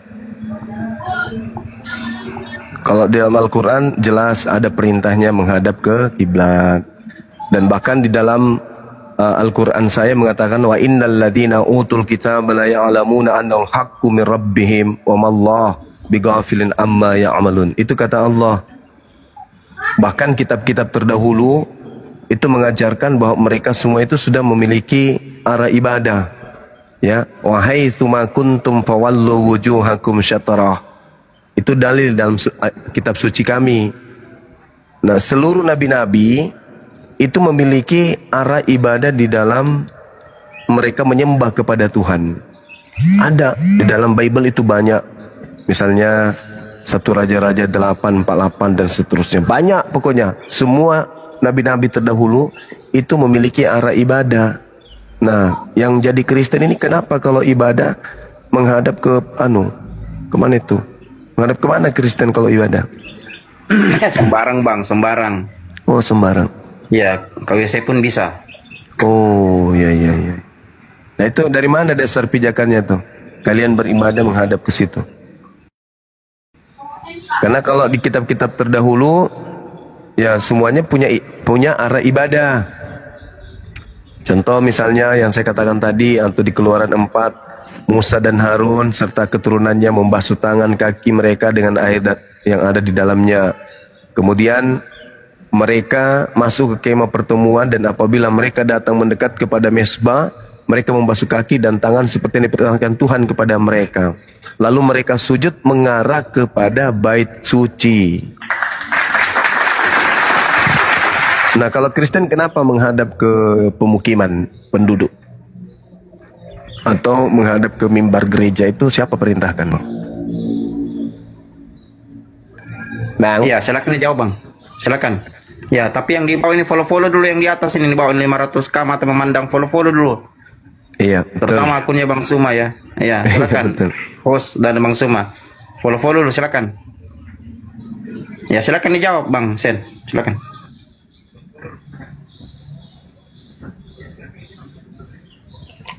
Kalau di dalam Al-Quran jelas ada perintahnya menghadap ke kiblat. Dan bahkan di dalam Al-Quran saya mengatakan wa innal ladina utul kitaba la ya'lamuna annahu haqqu min rabbihim wa mallahu bighafilin amma ya'malun. Itu kata Allah. Bahkan kitab-kitab terdahulu itu mengajarkan bahwa mereka semua itu sudah memiliki arah ibadah. Ya, wa haitsuma kuntum fawallu wujuhakum syatrah. Itu dalil dalam kitab suci kami. Nah, seluruh nabi-nabi itu memiliki arah ibadah di dalam mereka menyembah kepada Tuhan. Ada di dalam Bible itu banyak. Misalnya 1 Raja-Raja 8:48 dan seterusnya. Banyak pokoknya. Semua nabi-nabi terdahulu itu memiliki arah ibadah. Nah, yang jadi Kristen ini kenapa kalau ibadah menghadap ke kemana itu? Menghadap kemana Kristen kalau ibadah? Sembarang bang, sembarang. Oh, sembarang. Ya, KWC pun bisa. Oh, iya. Nah, itu dari mana dasar pijakannya tuh? Kalian beribadah menghadap ke situ. Karena kalau di kitab-kitab terdahulu, ya semuanya punya arah ibadah. Contoh misalnya yang saya katakan tadi, atau di Keluaran 4, Musa dan Harun serta keturunannya membasuh tangan kaki mereka dengan air yang ada di dalamnya. Kemudian mereka masuk ke kemah pertemuan dan apabila mereka datang mendekat kepada mezbah, mereka membasuh kaki dan tangan seperti yang diperintahkan Tuhan kepada mereka. Lalu mereka sujud mengarah kepada bait suci. Nah, kalau Kristen kenapa menghadap ke pemukiman penduduk? Atau menghadap ke mimbar gereja, itu siapa perintahkan, Bang? Bang? Iya, silakan dijawab, Bang. Silakan. Ya, tapi yang di bawah ini follow dulu, yang di atas ini di bawah 500k mata memandang follow dulu. Iya, terutama akunnya Bang Suma ya. Iya, silakan. Host dan Bang Suma. Follow dulu silakan. Ya, silakan dijawab Bang Sen. Silakan.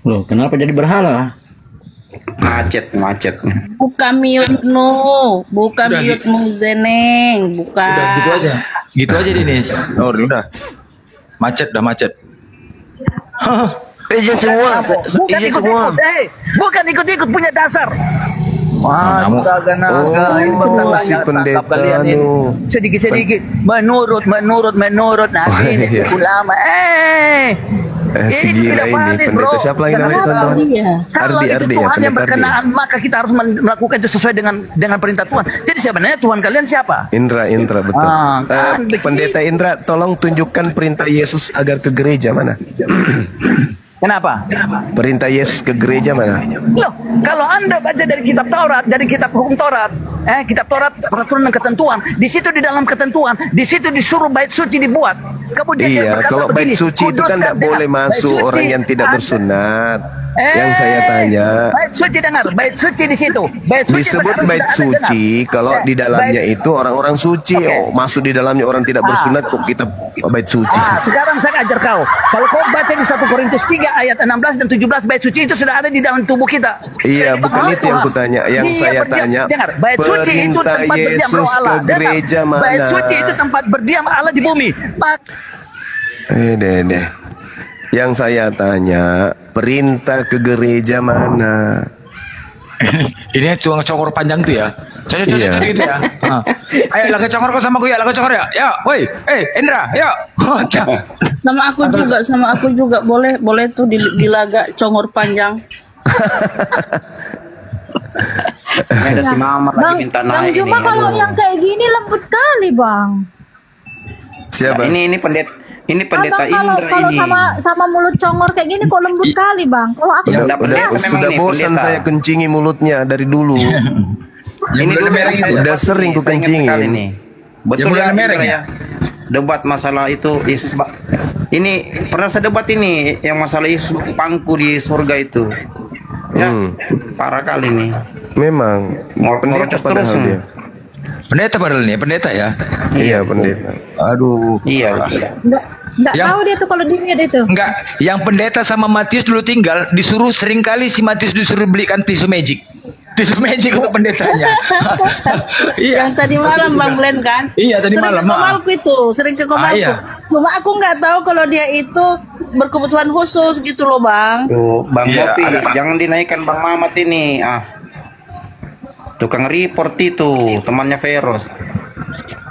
Loh, kenapa jadi berhala? Macet. Buka mute-mu Zeneng, buka. Udah, gitu aja nih. Oh, udah. Macet. Izin semua. Bukan ikut-ikut punya dasar. Astaga naga, si pendeta sedikit menurut nabi ini ulama si gila ini pendeta siapa lagi namanya teman-teman? Kalau itu Tuhan yang berkenaan maka kita harus melakukan itu sesuai dengan perintah Tuhan. Jadi sebenarnya Tuhan kalian siapa? Indra betul. Pendeta Indra, tolong tunjukkan perintah Yesus agar ke gereja mana? Kenapa? Perintah Yesus ke gereja mana? Loh, kalau Anda baca dari kitab Taurat, dari kitab hukum Taurat, kitab Taurat peraturan dan ketentuan, di situ di dalam ketentuan, di situ disuruh bait suci dibuat. Kemudian iya, kalau bait suci itu kan tidak boleh masuk orang yang tidak bersunat. Yang saya tanya, bait suci dengar, bait suci di situ. Disebut bait suci kalau di dalamnya itu orang-orang suci. Masuk di dalamnya orang tidak bersunat kok kita bait suci. Sekarang saya ajar kau. Kalau kau baca di 1 Korintus 3 ayat 16 dan 17, bait suci itu sudah ada di dalam tubuh kita. Iya, bukan itu yang kutanya. Yang saya tanya, bait suci itu tempat berdiam roh Allah. Gereja mana? Bait suci itu tempat berdiam Allah di bumi. Yang saya tanya, perintah ke gereja mana? Ini tuang cokor panjang tuh ya. Cocok gitu ya. Ayo laga cokor kau sama aku ya, laga cokor ya. Ya, woi, Indra, yuk. Sama aku juga boleh tuh di laga congor panjang. Ini ada si Mamar lagi minta Bang naik Juma ini. kalau Aduh. yang kayak gini lembut kali bang. Siapa? Ini pendeta Abang Indra kalau ini. sama mulut congor kayak gini kok lembut kali bang. Kalau aku Ya, tuh pendeta memang Sudah nih, bosan pendeta. saya kencingi mulutnya dari dulu. Ini dulu merah yang itu. saya Udah debat sering nih, ku saya ingat kencingin. sekali nih. Betul Yang ya, merah Indra ya? ya. Debat masalah itu Yesus. Ini pernah saya debat ini yang masalah Yesus pangku di surga itu. Ya, parah kali nih. Memang Mau pendeta terus padahal terus. dia. Pendeta padahal nih, pendeta ya. Iya, pendeta. Aduh. Iya. nggak Yang- tahu dia tuh kalau dia itu. Enggak, yang pendeta sama Matius dulu tinggal disuruh sering kali si Matius disuruh belikan tisu magic. Tisu magic untuk pendetanya. Iya. Yang tadi malam Bang Glenn kan? Iya, tadi sering malam, ke Komalku itu, sering ke Komalku. iya. Cuma aku nggak tahu kalau dia itu berkebutuhan khusus gitu loh Bang. Tuh, Bang Iya, Kopi, ada. jangan dinaikkan Bang Mamat ini. Tukang report itu, temannya Feros.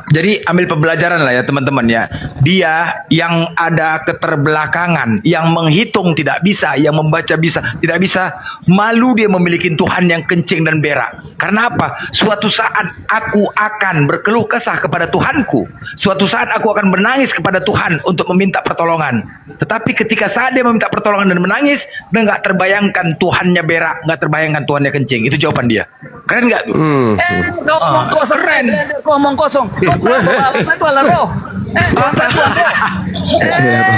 Jadi ambil pembelajaran lah ya teman-teman ya. Dia yang ada keterbelakangan, yang menghitung tidak bisa, yang membaca bisa, tidak bisa. Malu dia memiliki Tuhan yang kencing dan berak. Karena apa? Suatu saat aku akan berkeluh kesah kepada Tuhanku. Suatu saat aku akan menangis kepada Tuhan untuk meminta pertolongan. Tetapi ketika saat dia meminta pertolongan dan menangis, dia nggak terbayangkan Tuhannya berak, nggak terbayangkan Tuhannya kencing. Itu jawaban dia. Keren nggak tuh? Kau omong kosong, kau omong kosong. Kau tahu bahwa alasan itu adalah roh. Alasan itu adalah roh.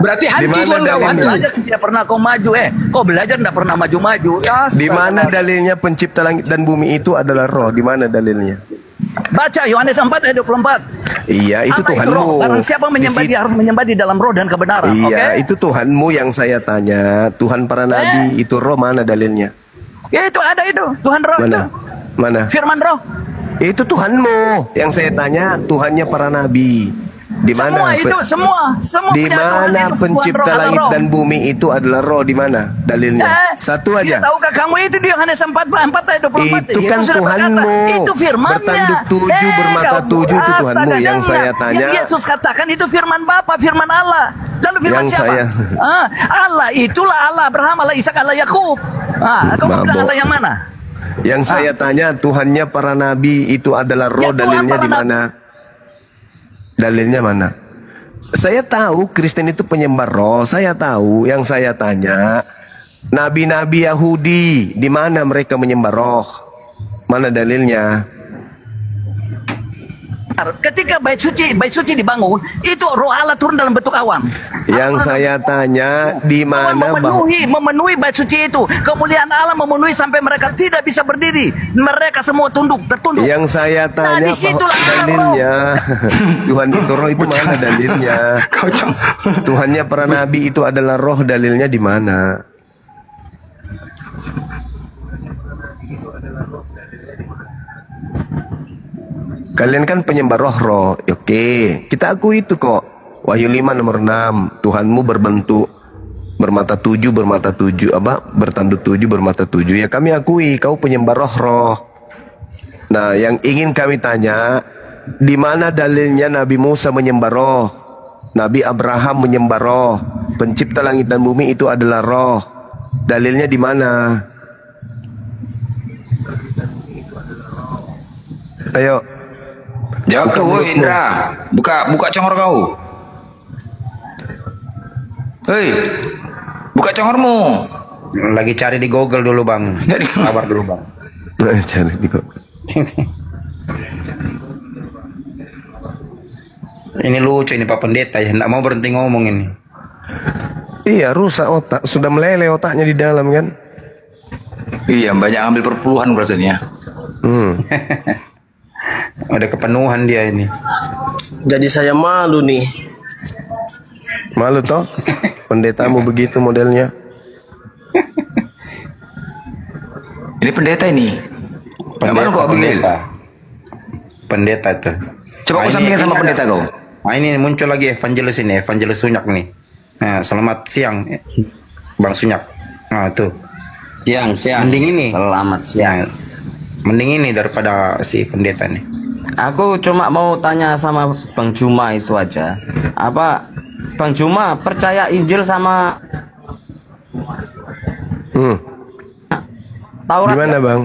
Berarti hantu Di mana Tuhan kawan. dalilnya? Belajar tidak pernah kau maju, kau belajar tidak pernah maju-maju. Ya, Di mana dalilnya pencipta langit dan bumi itu adalah roh? Di mana dalilnya? baca Yohanes 4 ayat 24. Iya, itu Apa Tuhanmu. roh? Barang siapa menyembah Di dia harus menyembah di dalam roh dan kebenaran. Iya, Oke? itu Tuhanmu yang saya tanya. Tuhan para nabi itu roh, mana dalilnya? Ya itu ada itu, Tuhan roh Mana? itu. Mana? Firman roh. Itu Tuhanmu. Yang saya tanya Tuhannya para nabi. Di Semua mana? itu, semua Di punya Tuhan mana itu, pencipta Tuhan roh, langit roh. dan bumi itu adalah roh? Di mana dalilnya? Satu Dia aja. tahukah kamu itu di Yohanes 4 ayat 24? Itu kan Yesus sudah Tuhanmu. berkata, itu firman-Nya. Bertanduk tujuh, bermata tujuh, itu Tuhanmu. Yang saya tanya- Yang Yesus katakan itu firman Bapa, firman Allah. Lalu firman Yang siapa? Allah, itulah Allah Abraham, Allah Ishak, Allah Yakub. Kamu bilang Allah yang mana? Yang saya tanya Tuhannya para nabi itu adalah roh, Ya, Tuhan dalilnya para di mana? Dalilnya mana? Saya tahu Kristen itu penyembah roh, saya tahu. Yang saya tanya, nabi-nabi Yahudi, di mana mereka menyembah roh? Mana dalilnya? Ketika bait suci dibangun, itu roh Allah turun dalam bentuk awan. Yang saya tanya, di mana bahwa memenuhi bait suci itu. Kemuliaan Allah memenuhi sampai mereka tidak bisa berdiri. Mereka semua tertunduk. Yang saya tanya disitulah bahwa dalilnya Tuhan itu roh, itu mana dalilnya? Tuhannya para nabi itu adalah roh, dalilnya di mana? Kalian kan penyembah roh-roh. Oke, kita akui itu kok. Wahyu 5 nomor 6, Tuhanmu berbentuk bermata tujuh, bertanduk tujuh, bermata tujuh. Ya kami akui kau penyembah roh-roh. Nah, yang ingin kami tanya, di mana dalilnya Nabi Musa menyembah roh? Nabi Abraham menyembah roh. Pencipta langit dan bumi itu adalah roh. Dalilnya di mana? Ayo. Jawab kau, woi Indra. Buka congor kau. Hei, buka congormu. Lagi cari di Google dulu bang. Kabar dulu bang. Cari di Google. Ini lucu ini Pak Pendeta ya, nggak mau berhenti ngomong ini. Iya, rusak otak, sudah meleleh otaknya di dalam kan? Iya, banyak ambil perpuluhan rasanya. Ada kepenuhan dia ini. Jadi saya malu nih. Malu toh? Pendetamu begitu modelnya. Ini pendeta ini. Pendeta tuh. Coba kau sampingkan sama pendeta kau. Nah ini muncul lagi evangelis ini, evangelis Sunyak nih. Nah, selamat siang Bang Sunyak. Nah tuh. Siang. Mending ini. Selamat siang. Nah, mending ini daripada si pendeta nih. Aku cuma mau tanya sama Bang Juma itu aja. Apa Bang Juma percaya Injil sama Taurat Gimana gak? Bang?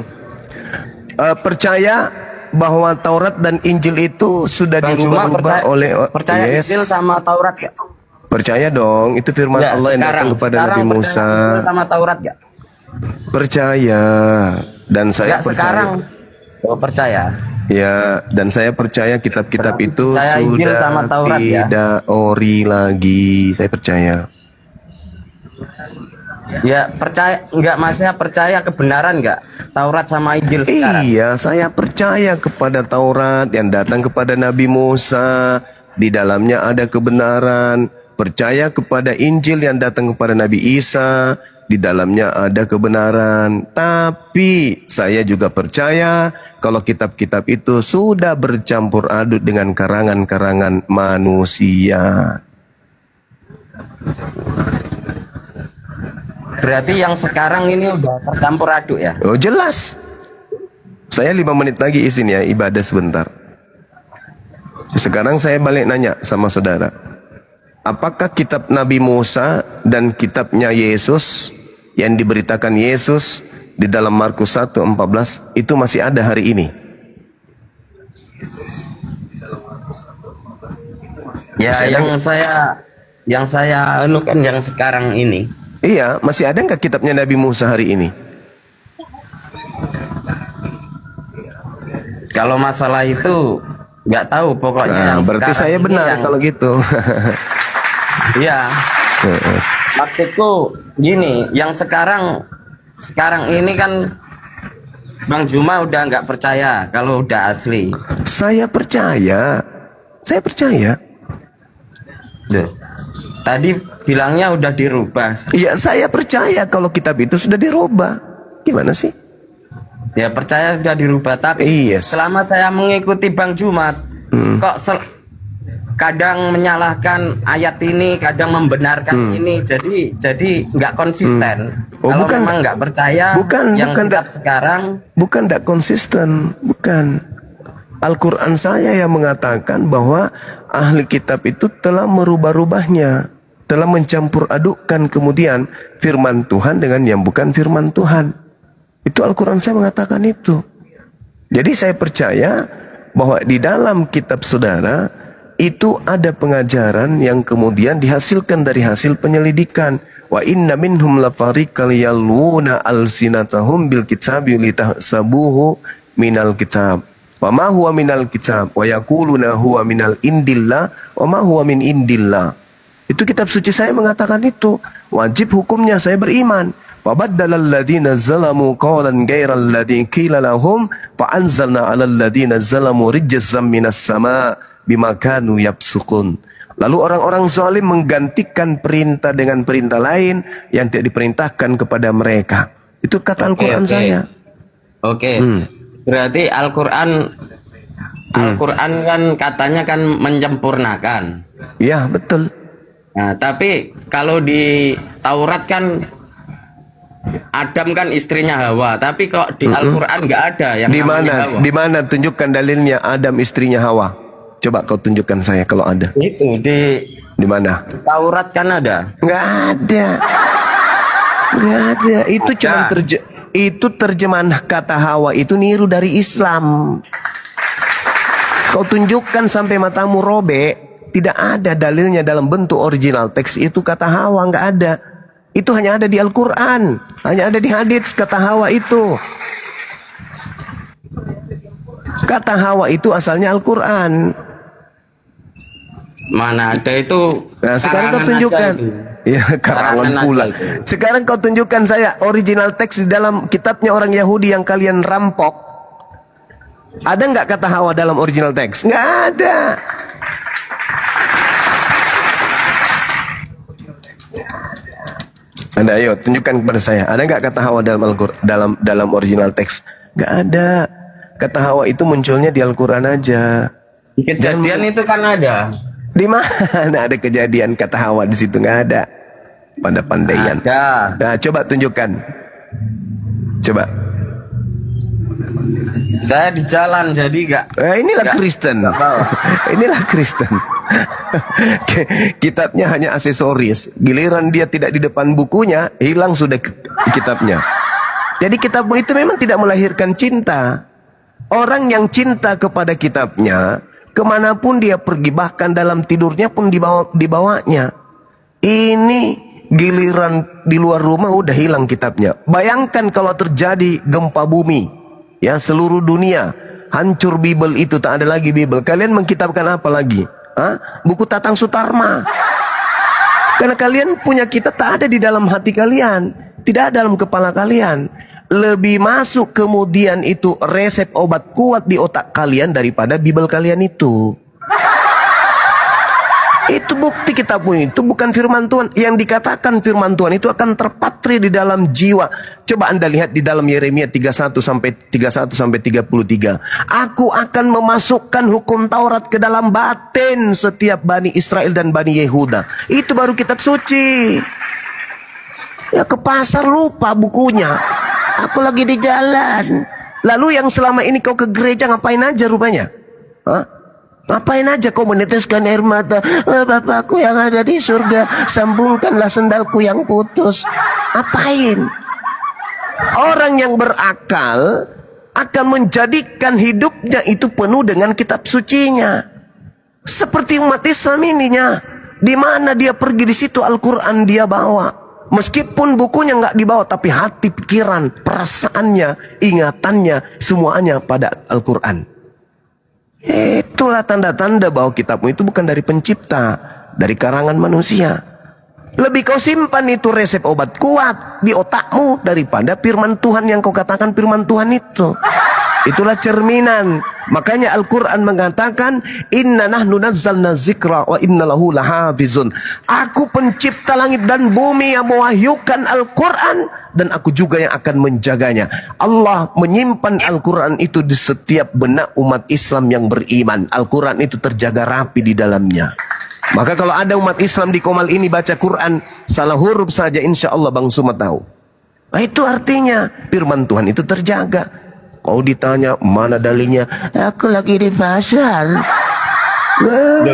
Percaya bahwa Taurat dan Injil itu sudah Bang Juma dirubah-rubah oleh percaya Injil sama Taurat gak? Percaya dong, itu firman Nggak, Allah yang datang kepada Nabi percaya Musa. Injil sama Taurat gak? Percaya, dan saya Nggak, percaya. sekarang. Oh, percaya. Ya, dan saya percaya kitab-kitab itu percaya Injil sudah sama Taurat, ya? tidak ori lagi. Saya percaya. Ya percaya, enggak, maksudnya percaya kebenaran enggak Taurat sama Injil sekarang? Iya, saya percaya kepada Taurat yang datang kepada Nabi Musa. Di dalamnya ada kebenaran. Percaya kepada Injil yang datang kepada Nabi Isa. Di dalamnya ada kebenaran. Tapi saya juga percaya kalau kitab-kitab itu sudah bercampur aduk dengan karangan-karangan manusia. Berarti yang sekarang ini udah tercampur aduk ya? Oh jelas. Saya 5 menit lagi izin ya, ibadah sebentar. Sekarang saya balik nanya sama saudara. Apakah kitab Nabi Musa dan kitabnya Yesus yang diberitakan Yesus di dalam Markus 1:14 itu masih ada hari ini? Ya, yang saya anukan yang sekarang ini. Iya, masih ada nggak kitabnya Nabi Musa hari ini? Kalau masalah itu nggak tahu pokoknya. Nah, yang berarti sekarang saya ini benar yang, kalau gitu. Iya. Maksudku gini, yang sekarang ini kan Bang Juma udah nggak percaya kalau udah asli. Saya percaya. Saya percaya. Duh. Tadi bilangnya udah dirubah. Iya, saya percaya kalau kitab itu sudah dirubah. Gimana sih? Ya percaya sudah dirubah, tapi selama saya mengikuti Bang Jumat, kok kadang menyalahkan ayat ini, kadang membenarkan ini, jadi nggak konsisten. Kalau memang nggak percaya, yang kitab sekarang bukan nggak konsisten, bukan. Al-Quran saya yang mengatakan bahwa ahli kitab itu telah merubah-rubahnya, telah mencampur adukkan kemudian firman Tuhan dengan yang bukan firman Tuhan. Itu Al-Quran saya mengatakan itu. Jadi saya percaya bahwa di dalam kitab saudara itu ada pengajaran yang kemudian dihasilkan dari hasil penyelidikan. Wa inna minhum lafariqal yaluna alsinatahum bil kitabi litahsabuhu minal kitab. Wa ma huwa minal kitab wa yaquluna huwa minal indillah wa ma huwa min indillah. Itu kitab suci saya mengatakan itu. Wajib hukumnya saya beriman. Wa baddalal ladzina zalamu qawlan ghairal ladzi qila lahum fa anzalna 'alal ladzina zalamu rijzam minas sama' bima kanu yafsukun. Lalu orang-orang zalim menggantikan perintah dengan perintah lain yang tidak diperintahkan kepada mereka. Itu kata Al-Quran saya. Oke. Berarti Al-Quran kan katanya kan menyempurnakan. Iya, betul. Nah, tapi kalau di Taurat kan Adam kan istrinya Hawa, tapi kok di Al-Quran nggak ada yang namanya Hawa. Di mana tunjukkan dalilnya Adam istrinya Hawa? Coba kau tunjukkan saya kalau ada. Itu di mana? Taurat kan ada. Nggak ada. Nggak ada. Itu cuma itu terjemahan kata Hawa itu niru dari Islam. Kau tunjukkan sampai matamu robek. Tidak ada dalilnya dalam bentuk original teks itu kata Hawa, nggak ada. Itu hanya ada di Al-Quran, hanya ada di hadits kata Hawa itu. Kata Hawa itu asalnya Al-Quran. Mana ada itu? Nah, sekarang kau tunjukkan. Ya, karangan pula. Sekarang kau tunjukkan saya original teks di dalam kitabnya orang Yahudi yang kalian rampok. Ada nggak kata Hawa dalam original teks? Nggak ada. Anda ayo tunjukkan kepada saya. Ada nggak kata Hawa dalam original teks? Nggak ada. Kata Hawa itu munculnya di Al-Quran aja. Di Kejadian itu kan ada. Di mana ada kejadian kata Hawa di situ? Nggak ada. Pandai-pandaian. Nah, coba tunjukkan. Coba. Saya di jalan jadi nggak. Inilah Kristen. Inilah Kristen. Kitabnya hanya aksesoris. Giliran dia tidak di depan bukunya, hilang sudah kitabnya. Jadi kitabmu itu memang tidak melahirkan cinta. Orang yang cinta kepada kitabnya, kemanapun dia pergi, bahkan dalam tidurnya pun dibawanya. Ini giliran di luar rumah udah hilang kitabnya. Bayangkan kalau terjadi gempa bumi, ya seluruh dunia hancur, Bible itu tak ada lagi Bible. Kalian mengkitabkan apa lagi? Buku Tatang Sutarma. Karena kalian punya kitab tak ada di dalam hati kalian, tidak ada dalam kepala kalian. Lebih masuk kemudian itu resep obat kuat di otak kalian daripada Bible kalian itu. Itu bukti kitabmu itu bukan firman Tuhan. Yang dikatakan firman Tuhan itu akan terpatri di dalam jiwa. Coba Anda lihat di dalam Yeremia 31 sampai 33. Aku akan memasukkan hukum Taurat ke dalam batin setiap Bani Israel dan Bani Yehuda. Itu baru kitab suci. Ya ke pasar lupa bukunya. Aku lagi di jalan. Lalu yang selama ini kau ke gereja ngapain aja rupanya? Ngapain aja kau meneteskan air mata? Bapakku yang ada di surga, sambungkanlah sendalku yang putus. Apain? Orang yang berakal akan menjadikan hidupnya itu penuh dengan kitab sucinya. Seperti umat Islam ininya, di mana dia pergi di situ Al-Quran dia bawa. Meskipun bukunya nggak dibawa, tapi hati, pikiran, perasaannya, ingatannya, semuanya pada Al-Quran. Itulah tanda-tanda bahwa kitabmu itu bukan dari pencipta, dari karangan manusia. Lebih kau simpan itu resep obat kuat di otakmu daripada firman Tuhan yang kau katakan firman Tuhan itu. Itulah cerminan. Makanya Al-Quran mengatakan, Inna nahnu nazzalna zikra wa inna lahu lahafizun. Aku pencipta langit dan bumi yang mewahyukan Al-Quran, dan aku juga yang akan menjaganya. Allah menyimpan Al-Quran itu di setiap benak umat Islam yang beriman. Al-Quran itu terjaga rapi di dalamnya. Maka kalau ada umat Islam di Komal ini baca Quran salah huruf saja, insya Allah Bang Suma tahu. Nah, itu artinya firman Tuhan itu terjaga. Kau ditanya mana dalilnya, aku lagi di pasar.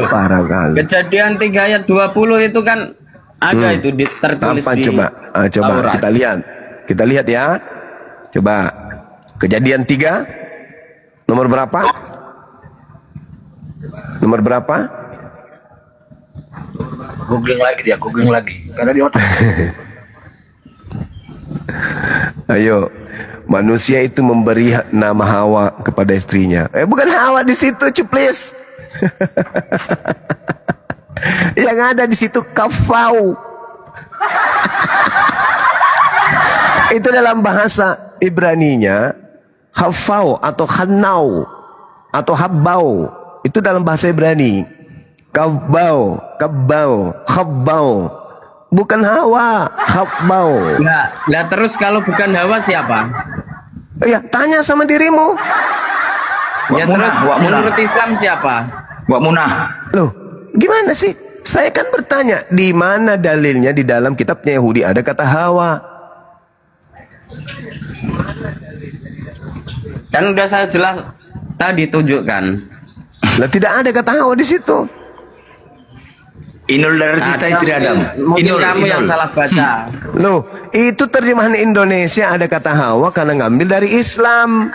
Parah kali. Kejadian 3 ayat 20 itu kan ada itu tertulis apa, di coba Taurat. Kita lihat ya. Coba Kejadian 3 nomor berapa? Nomor berapa? Googling lagi. Karena di otak. Ayo. Manusia itu memberi nama Hawa kepada istrinya. Bukan Hawa di situ, cuplis. Yang ada di situ kafau. Itu dalam bahasa Ibraninya hafau atau hanau atau habbau. Itu dalam bahasa Ibrani. Kabau, habbau. Bukan Hawa, habbau. Nah, terus kalau bukan Hawa siapa? Ya, tanya sama dirimu. Ya terus menurut Islam siapa? Wak Munah. Loh, gimana sih? Saya kan bertanya, di mana dalilnya di dalam kitabnya Yahudi ada kata Hawa? Kan udah saya jelas tadi tunjukkan. Lah tidak ada kata Hawa di situ. Inul dari kita istri Adam. Mungkin kamu yang salah baca. Loh, itu terjemahan Indonesia ada kata Hawa karena ngambil dari Islam.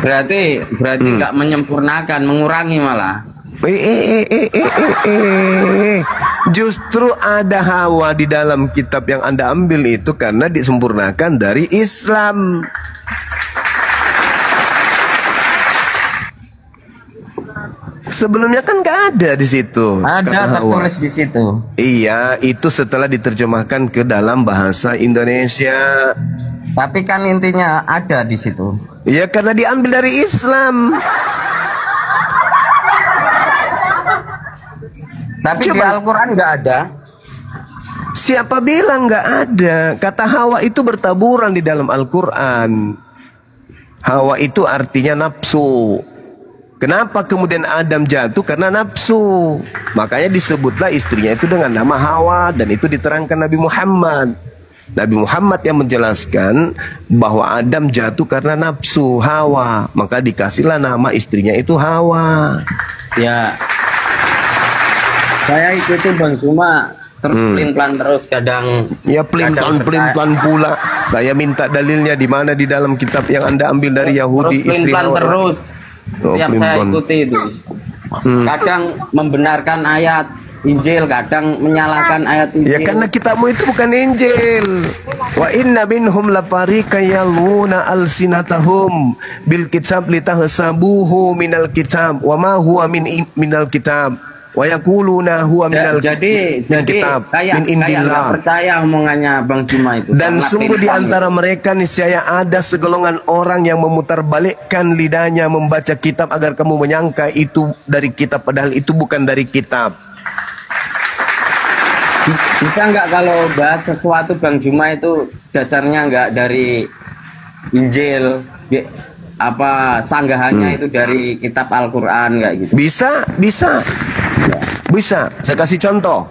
Berarti nggak menyempurnakan, mengurangi malah. Justru ada Hawa di dalam kitab yang Anda ambil itu karena disempurnakan dari Islam. Sebelumnya kan nggak ada di situ. Ada tertulis di situ. Iya, itu setelah diterjemahkan ke dalam bahasa Indonesia. Tapi kan intinya ada di situ. Iya, karena diambil dari Islam. Tapi di Al-Quran nggak ada. Siapa bilang nggak ada? Kata Hawa itu bertaburan di dalam Al-Quran. Hawa itu artinya nafsu. Kenapa kemudian Adam jatuh? Karena nafsu. Makanya disebutlah istrinya itu dengan nama Hawa. Dan itu diterangkan Nabi Muhammad. Nabi Muhammad yang menjelaskan bahwa Adam jatuh karena nafsu Hawa. Maka dikasihlah nama istrinya itu Hawa. Ya. Saya ikuti Bang Zuma terus pelin-pelan terus kadang ya pelin-pelan pula. Saya minta dalilnya di mana di dalam kitab yang Anda ambil dari Yahudi terus istri pelin-pelan Hawa. terus. Tiap saya ikuti itu. Kadang membenarkan ayat Injil, kadang menyalahkan ayat Injil. Ya karena kitabmu itu bukan Injil. Wa inna minhum lafariqan yaluna alsinatahum bil kitab litahsabuhu minal kitab wa ma huwa minal kitab wa yaquluna huwa minal kitab kayak min indillah. Percaya omongannya Bang Juma itu. Dan sungguh di antara mereka niscaya ada segolongan orang yang memutarbalikkan lidahnya membaca kitab agar kamu menyangka itu dari kitab padahal itu bukan dari kitab. Bisa nggak kalau bahas sesuatu Bang Juma itu dasarnya nggak dari Injil, apa sanggahannya itu dari kitab Al-Quran nggak gitu? Bisa. Saya kasih contoh.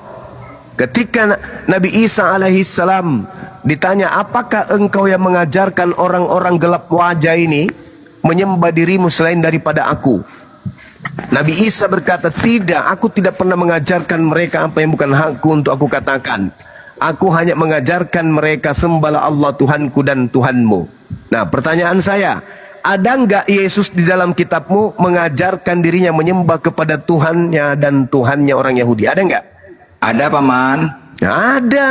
Ketika Nabi Isa alaihissalam ditanya, apakah engkau yang mengajarkan orang-orang gelap wajah ini menyembah dirimu selain daripada aku? Nabi Isa berkata, tidak, aku tidak pernah mengajarkan mereka apa yang bukan hakku untuk aku katakan. Aku hanya mengajarkan mereka sembahlah Allah Tuhanku dan Tuhanmu. Nah, pertanyaan saya, ada nggak Yesus di dalam kitabmu mengajarkan dirinya menyembah kepada Tuhannya dan Tuhannya orang Yahudi? Ada nggak? Ada, Paman. Ada.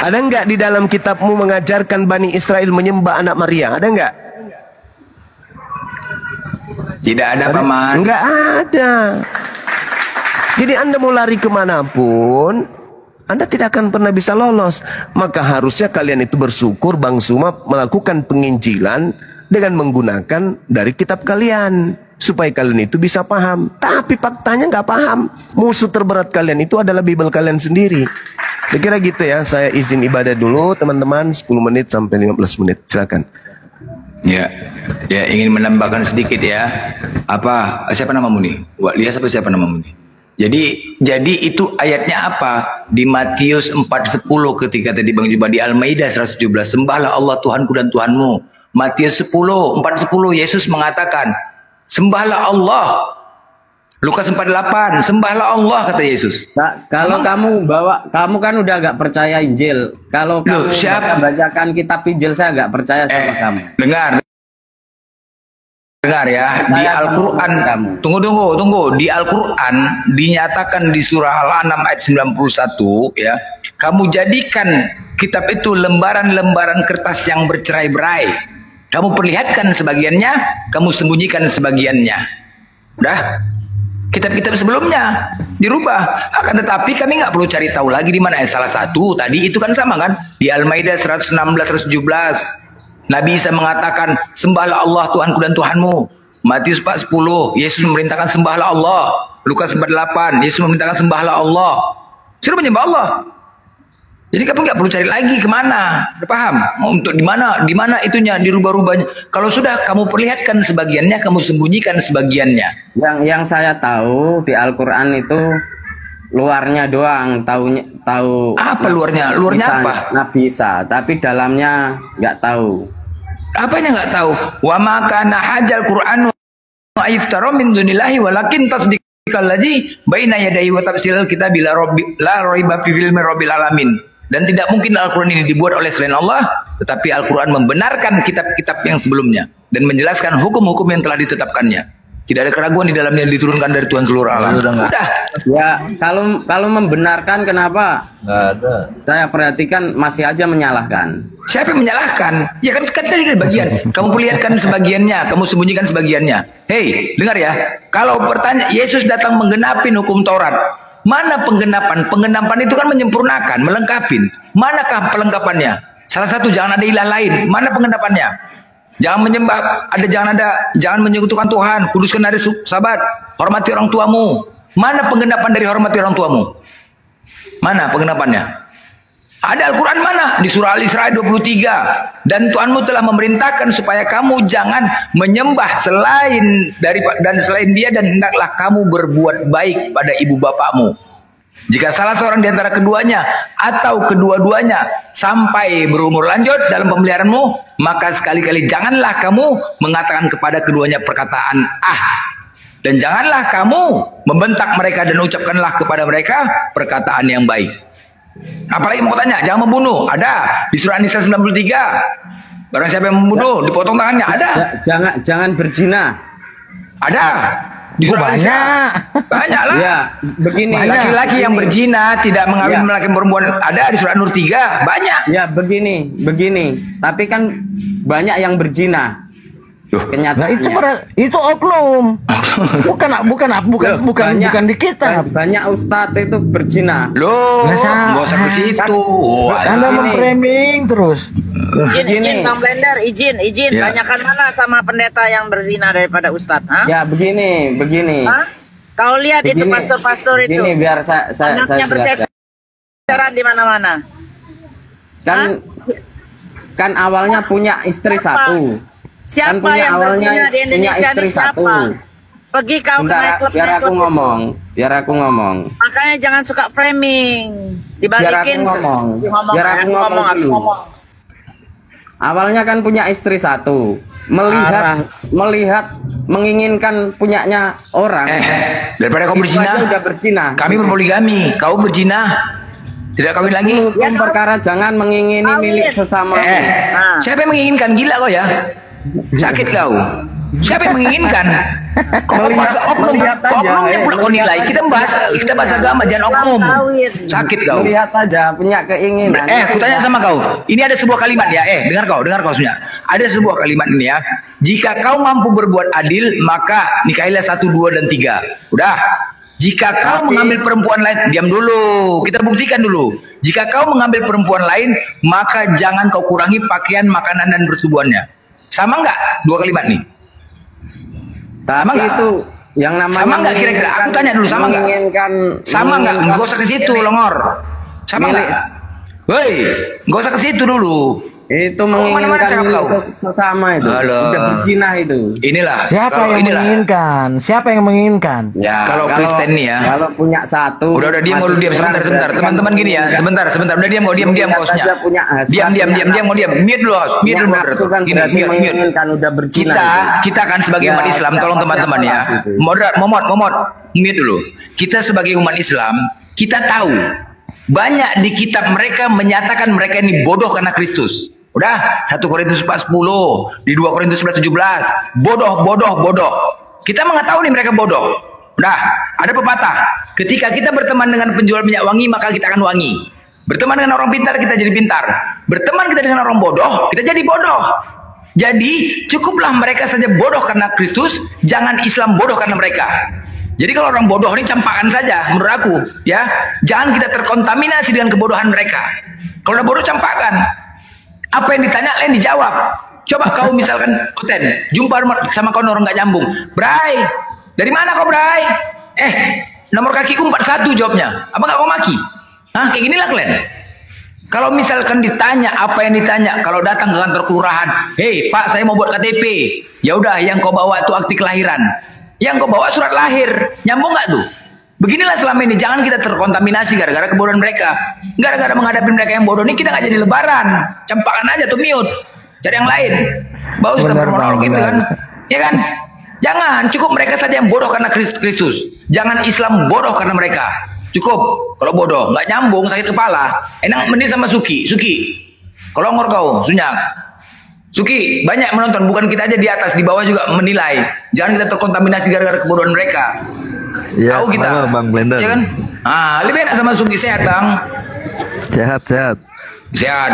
Ada nggak di dalam kitabmu mengajarkan Bani Israel menyembah anak Maria? Ada nggak? Tidak ada, Paman. Enggak ada. Jadi Anda mau lari kemanapun, Anda tidak akan pernah bisa lolos. Maka harusnya kalian itu bersyukur Bang Zuma melakukan penginjilan dengan menggunakan dari kitab kalian. Supaya kalian itu bisa paham. Tapi faktanya nggak paham. Musuh terberat kalian itu adalah Bible kalian sendiri. Saya kira gitu ya. Saya izin ibadah dulu teman-teman. 10 menit sampai 15 menit. Silakan. Ya, ingin menambahkan sedikit ya. Siapa namamu nih? Lihat siapa namamu nih? Jadi itu ayatnya apa? Di Matius 4:10 ketika tadi Bang Juma di Al-Maidah 117, sembahlah Allah Tuhanku dan Tuhanmu. Matius 4:10 Yesus mengatakan, sembahlah Allah. Lukas 4:8, sembahlah Allah kata Yesus. Kalau kamu kan udah gak percaya Injil. Kalau kamu bacakan kitab Injil, saya gak percaya sama kamu. Dengar ya, di Al-Quran, tunggu, di Al-Quran dinyatakan di surah Al-An'am ayat 91 ya, kamu jadikan kitab itu lembaran-lembaran kertas yang bercerai-berai. Kamu perlihatkan sebagiannya, kamu sembunyikan sebagiannya. Udah, kitab-kitab sebelumnya dirubah. Akan tetapi kami nggak perlu cari tahu lagi di mana. Salah satu tadi itu kan sama kan, di Al-Maidah 116, 117. Nabi Isa mengatakan, sembahlah Allah Tuhanku dan Tuhanmu. Matius 4:10, Yesus memerintahkan sembahlah Allah. Lukas 4:8, Yesus memerintahkan sembahlah Allah. Suruh menyembah Allah. Jadi kamu nggak perlu cari lagi kemana. Udah paham? Untuk di mana itunya dirubah-rubahnya. Kalau sudah kamu perlihatkan sebagiannya, kamu sembunyikan sebagiannya. Yang saya tahu di Al-Quran itu luarnya doang, tahu apa luarnya? Luarnya bisa, apa? Nabi Isa, tapi dalamnya nggak tahu. Apanya nggak tahu? Wa makana hajal Qur'an wa iftara min dunillahi walakin tasdiqal ladzi baina yadayhi wa tafsilal kitab la raiba fi ilmi rabbil alamin. Dan tidak mungkin Al-Quran ini dibuat oleh selain Allah, tetapi Al-Quran membenarkan kitab-kitab yang sebelumnya dan menjelaskan hukum-hukum yang telah ditetapkannya. Tidak ada keraguan di dalamnya, diturunkan dari Tuhan seluruh alam. Udah. Ya, kalau membenarkan kenapa? Nggak ada. Saya perhatikan masih aja menyalahkan. Siapa yang menyalahkan? Ya kan tadi ada bagian. Kamu perlihatkan sebagiannya, kamu sembunyikan sebagiannya. Hei, dengar ya. Kalau bertanya, Yesus datang menggenapi hukum Taurat. Mana penggenapan? Penggenapan itu kan menyempurnakan, melengkapi. Manakah pelengkapannya? Salah satu, jangan ada ilah lain. Mana penggenapannya? Jangan menyembah, jangan menyekutukan Tuhan, kuduskan hari Sabat, hormati orang tuamu. Mana penggenapan dari hormati orang tuamu? Mana penggenapannya? Ada Al-Quran mana? Di surah Al-Isra 23. Dan Tuhanmu telah memerintahkan supaya kamu jangan menyembah selain dia, dan hendaklah kamu berbuat baik pada ibu bapakmu. Jika salah seorang di antara keduanya atau kedua-duanya sampai berumur lanjut dalam pemeliharaanmu, maka sekali-kali janganlah kamu mengatakan kepada keduanya perkataan Dan janganlah kamu membentak mereka dan ucapkanlah kepada mereka perkataan yang baik. Apalagi mau tanya, jangan membunuh. Ada di surah An-Nisa 93. Barang siapa yang membunuh, dipotong tangannya. Ada. Jangan berzina. Ada. Di surah An-Nisa. Banyak lah. Ya, begini. Laki-laki yang berzina tidak mengawin laki perempuan. Ada di surah Nur 3. Banyak. Ya, begini. Tapi kan banyak yang berzina. Nah itu oknum. bukan di kita. Banyak ustadz itu berzina. Loh, nggak usah ke situ. Anda memframing terus. Izin Bang Blender, izin. Ya. Banyakan mana sama pendeta yang berzina daripada ustadz? Ha? Ya begini. Hah? Kau lihat itu pastor-pastor itu. Begini biar saya anaknya berceceran di mana-mana. Kan awalnya punya istri satu. Siapa kan yang berzina di Indonesia ini siapa? Pergi kau ke nightclub. Biar aku ngomong. Makanya jangan suka framing. Dibalikin. Biar aku ngomong. Awalnya kan punya istri satu. Melihat menginginkan punyanya orang. Daripada kau berzina. Kami berpoligami. Kau berzina. Tidak kawin lagi. Perkara jangan mengingini milik sesama. Siapa yang menginginkan? Gila kau ya. Sakit kau. Siapa yang menginginkan? Kau paksa oknumnya pula kau nilai. Kita bahas agama, jangan oknum. Sakit kau. Lihat aja, punya keinginan. Aku tanya sama kau. Ini ada sebuah kalimat ya. Dengar kau sebenarnya. Ada sebuah kalimat ini ya. Jika kau mampu berbuat adil, maka nikahilah 1, 2, dan 3. Udah. Jika kau mengambil perempuan lain, diam dulu. Kita buktikan dulu. Jika kau mengambil perempuan lain, maka jangan kau kurangi pakaian, makanan, dan persetubuhannya. Sama nggak dua kalimat nih? Tapi itu yang namanya sama nggak kira-kira? Aku tanya dulu, sama nggak? Sama nggak? Nggak usah ke situ, Longor. Sama nggak? Woi, nggak usah ke situ dulu. Itu menginginkan sesama itu. Udah berzina itu. Inilah. Siapa yang menginginkan? Ya, kalau Kristen nih ya. Kalau punya satu. Udah diam sebentar. Teman-teman gini ya. Sebentar. Udah diam kosnya. Diam mau diam. Mute dulu. Kita kan sebagai umat Islam, tolong teman-teman ya. Momot. Mute dulu. Kita sebagai umat Islam, kita tahu banyak di kitab mereka menyatakan mereka ini bodoh karena Kristus. Udah, 1 Korintus 4:10, di 2 Korintus 11:17, bodoh. Kita mengetahui mereka bodoh. Udah, ada pepatah. Ketika kita berteman dengan penjual minyak wangi, maka kita akan wangi. Berteman dengan orang pintar, kita jadi pintar. Berteman kita dengan orang bodoh, kita jadi bodoh. Jadi, cukuplah mereka saja bodoh karena Kristus, jangan Islam bodoh karena mereka. Jadi kalau orang bodoh ini campakan saja, menurut aku, ya. Jangan kita terkontaminasi dengan kebodohan mereka. Kalau udah bodoh campakan. Apa yang ditanya lain dijawab. Coba kau misalkan konten, jumpa sama kau orang nggak nyambung. Bray, dari mana kau Bray? Nomor kakiku 41 jawabnya. Apa nggak kau maki? Nah, kayak ginilah kalian. Kalau misalkan ditanya apa yang ditanya, kalau datang ke kantor kelurahan, hei Pak, saya mau buat KTP. Ya udah, yang kau bawa itu akte kelahiran. Yang kau bawa surat lahir. Nyambung nggak tuh? Beginilah selama ini, jangan kita terkontaminasi gara-gara kebodohan mereka. Gara-gara menghadapi mereka yang bodoh ini kita nggak jadi lebaran. Campakan aja tuh mute. Cari yang lain. Bagus kita bermonolog gitu kan. Ya kan? Jangan, cukup mereka saja yang bodoh karena Kristus. Jangan Islam bodoh karena mereka. Cukup. Kalau bodoh, nggak nyambung, sakit kepala. Enak mending sama Suki. Kalau ngor kau, Sunyak. Suki, banyak menonton, bukan kita aja di atas, di bawah juga menilai. Jangan kita terkontaminasi gara-gara kebodohan mereka. Ya, tahu kita, Bang Blender. Ya kan? Lebih enak sama Suki. Sehat Bang. Sehat.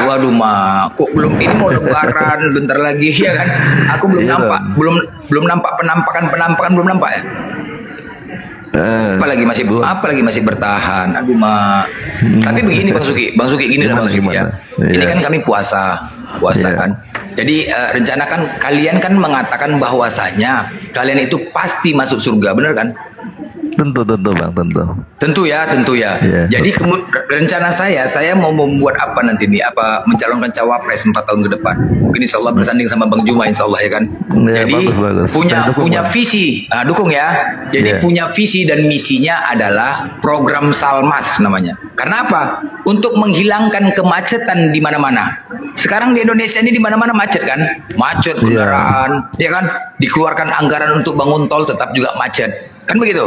Waduh kok belum, ini mau lebaran bentar lagi ya kan? Aku belum nampak, belum nampak penampakan belum nampak ya. Apalagi masih bertahan. Aduh Tapi begini Bang Suki gini lah Bang Suki ya. Ini kan kami puasa kan. Jadi rencanakan kalian kan mengatakan bahwasanya kalian itu pasti masuk surga, benar kan? Tentu bang, tentu. Tentu ya. Yeah. Jadi rencana saya mau membuat apa nanti nih? Apa mencalonkan cawapres 4 tahun ke depan? Mungkin insya Allah bersanding sama Bang Juma, insya Allah ya kan. Yeah, jadi bagus. punya visi, dukung ya. Jadi punya visi dan misinya adalah program Salmas namanya. Karena apa? Untuk menghilangkan kemacetan di mana-mana. Sekarang di Indonesia ini di mana-mana macet kan? Macet kendaraan, ya kan? Dikeluarkan anggaran untuk bangun tol tetap juga macet. Kan begitu?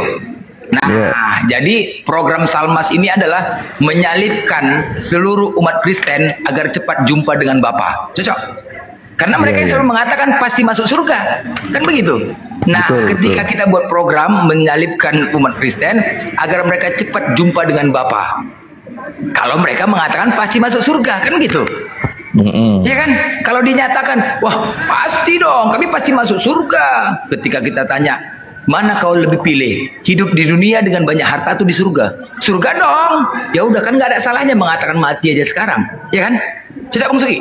Nah, jadi program Salmas ini adalah menyalibkan seluruh umat Kristen agar cepat jumpa dengan Bapa. Cocok? Karena mereka selalu mengatakan pasti masuk surga. Kan begitu? Nah, ketika kita buat program menyalibkan umat Kristen agar mereka cepat jumpa dengan Bapa. Kalau mereka mengatakan pasti masuk surga, kan gitu? Ya kan? Kalau dinyatakan, wah pasti dong, kami pasti masuk surga. Ketika kita tanya, mana kau lebih pilih? Hidup di dunia dengan banyak harta atau di surga? Surga dong. Ya udah kan nggak ada salahnya mengatakan mati aja sekarang, ya kan? Cocok Bang Sugi?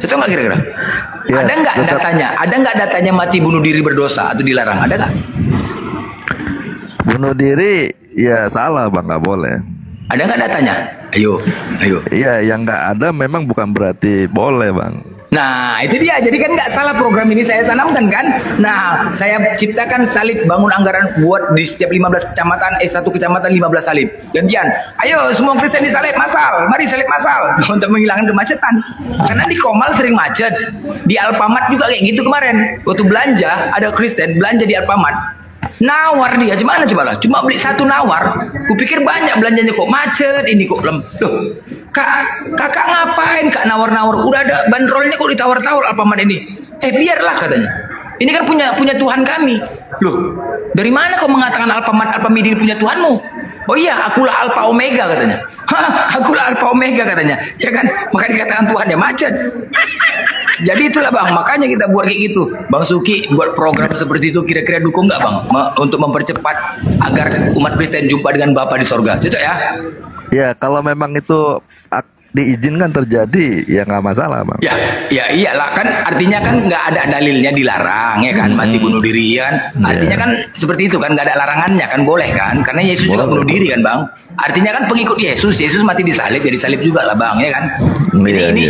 Cocok nggak kira-kira? Ya, ada nggak datanya? Ada nggak datanya mati bunuh diri berdosa atau dilarang? Ada nggak? Bunuh diri ya salah bang, nggak boleh. Ada nggak datanya? Ayo. Iya, yang nggak ada memang bukan berarti boleh bang. Nah itu dia, jadi kan nggak salah program ini saya tanamkan kan. Nah saya ciptakan salib, bangun anggaran buat di setiap 15 kecamatan, satu kecamatan 15 salib. Gantian, ayo semua Kristen disalib massal, mari salib massal untuk menghilangkan kemacetan. Karena di Komal sering macet, di Alfamart juga kayak gitu kemarin. Waktu belanja, ada Kristen belanja di Alfamart. Nawar dia, gimana coba lah? Cuma beli satu nawar. Kupikir banyak belanjanya, kok macet ini kok lem. Loh, kakak ngapain kak nawar-nawar? Udah ada bandrolnya kok ditawar-tawar Alfamart ini. Biarlah katanya. Ini kan punya Tuhan kami. Loh, dari mana kau mengatakan Alfamart ini punya Tuhanmu? Oh iya, akulah Alfa Omega katanya. Akulah Alfa Omega katanya. Ya kan? Maka dikatakan Tuhan ya macet. Jadi itulah bang, makanya kita buat kayak gitu. Bang Suki buat program seperti itu, kira-kira dukung nggak bang? Untuk mempercepat agar umat Kristen jumpa dengan Bapa di sorga. Cocok ya? Ya, kalau memang itu diizinkan terjadi ya nggak masalah bang. Ya iyalah kan, artinya kan nggak ada dalilnya dilarang ya kan, mati bunuh diri kan. Artinya kan seperti itu kan, nggak ada larangannya kan, boleh kan? Karena Yesus juga bunuh diri kan bang. Artinya kan pengikut Yesus mati disalib, ya disalib juga lah bang ya kan.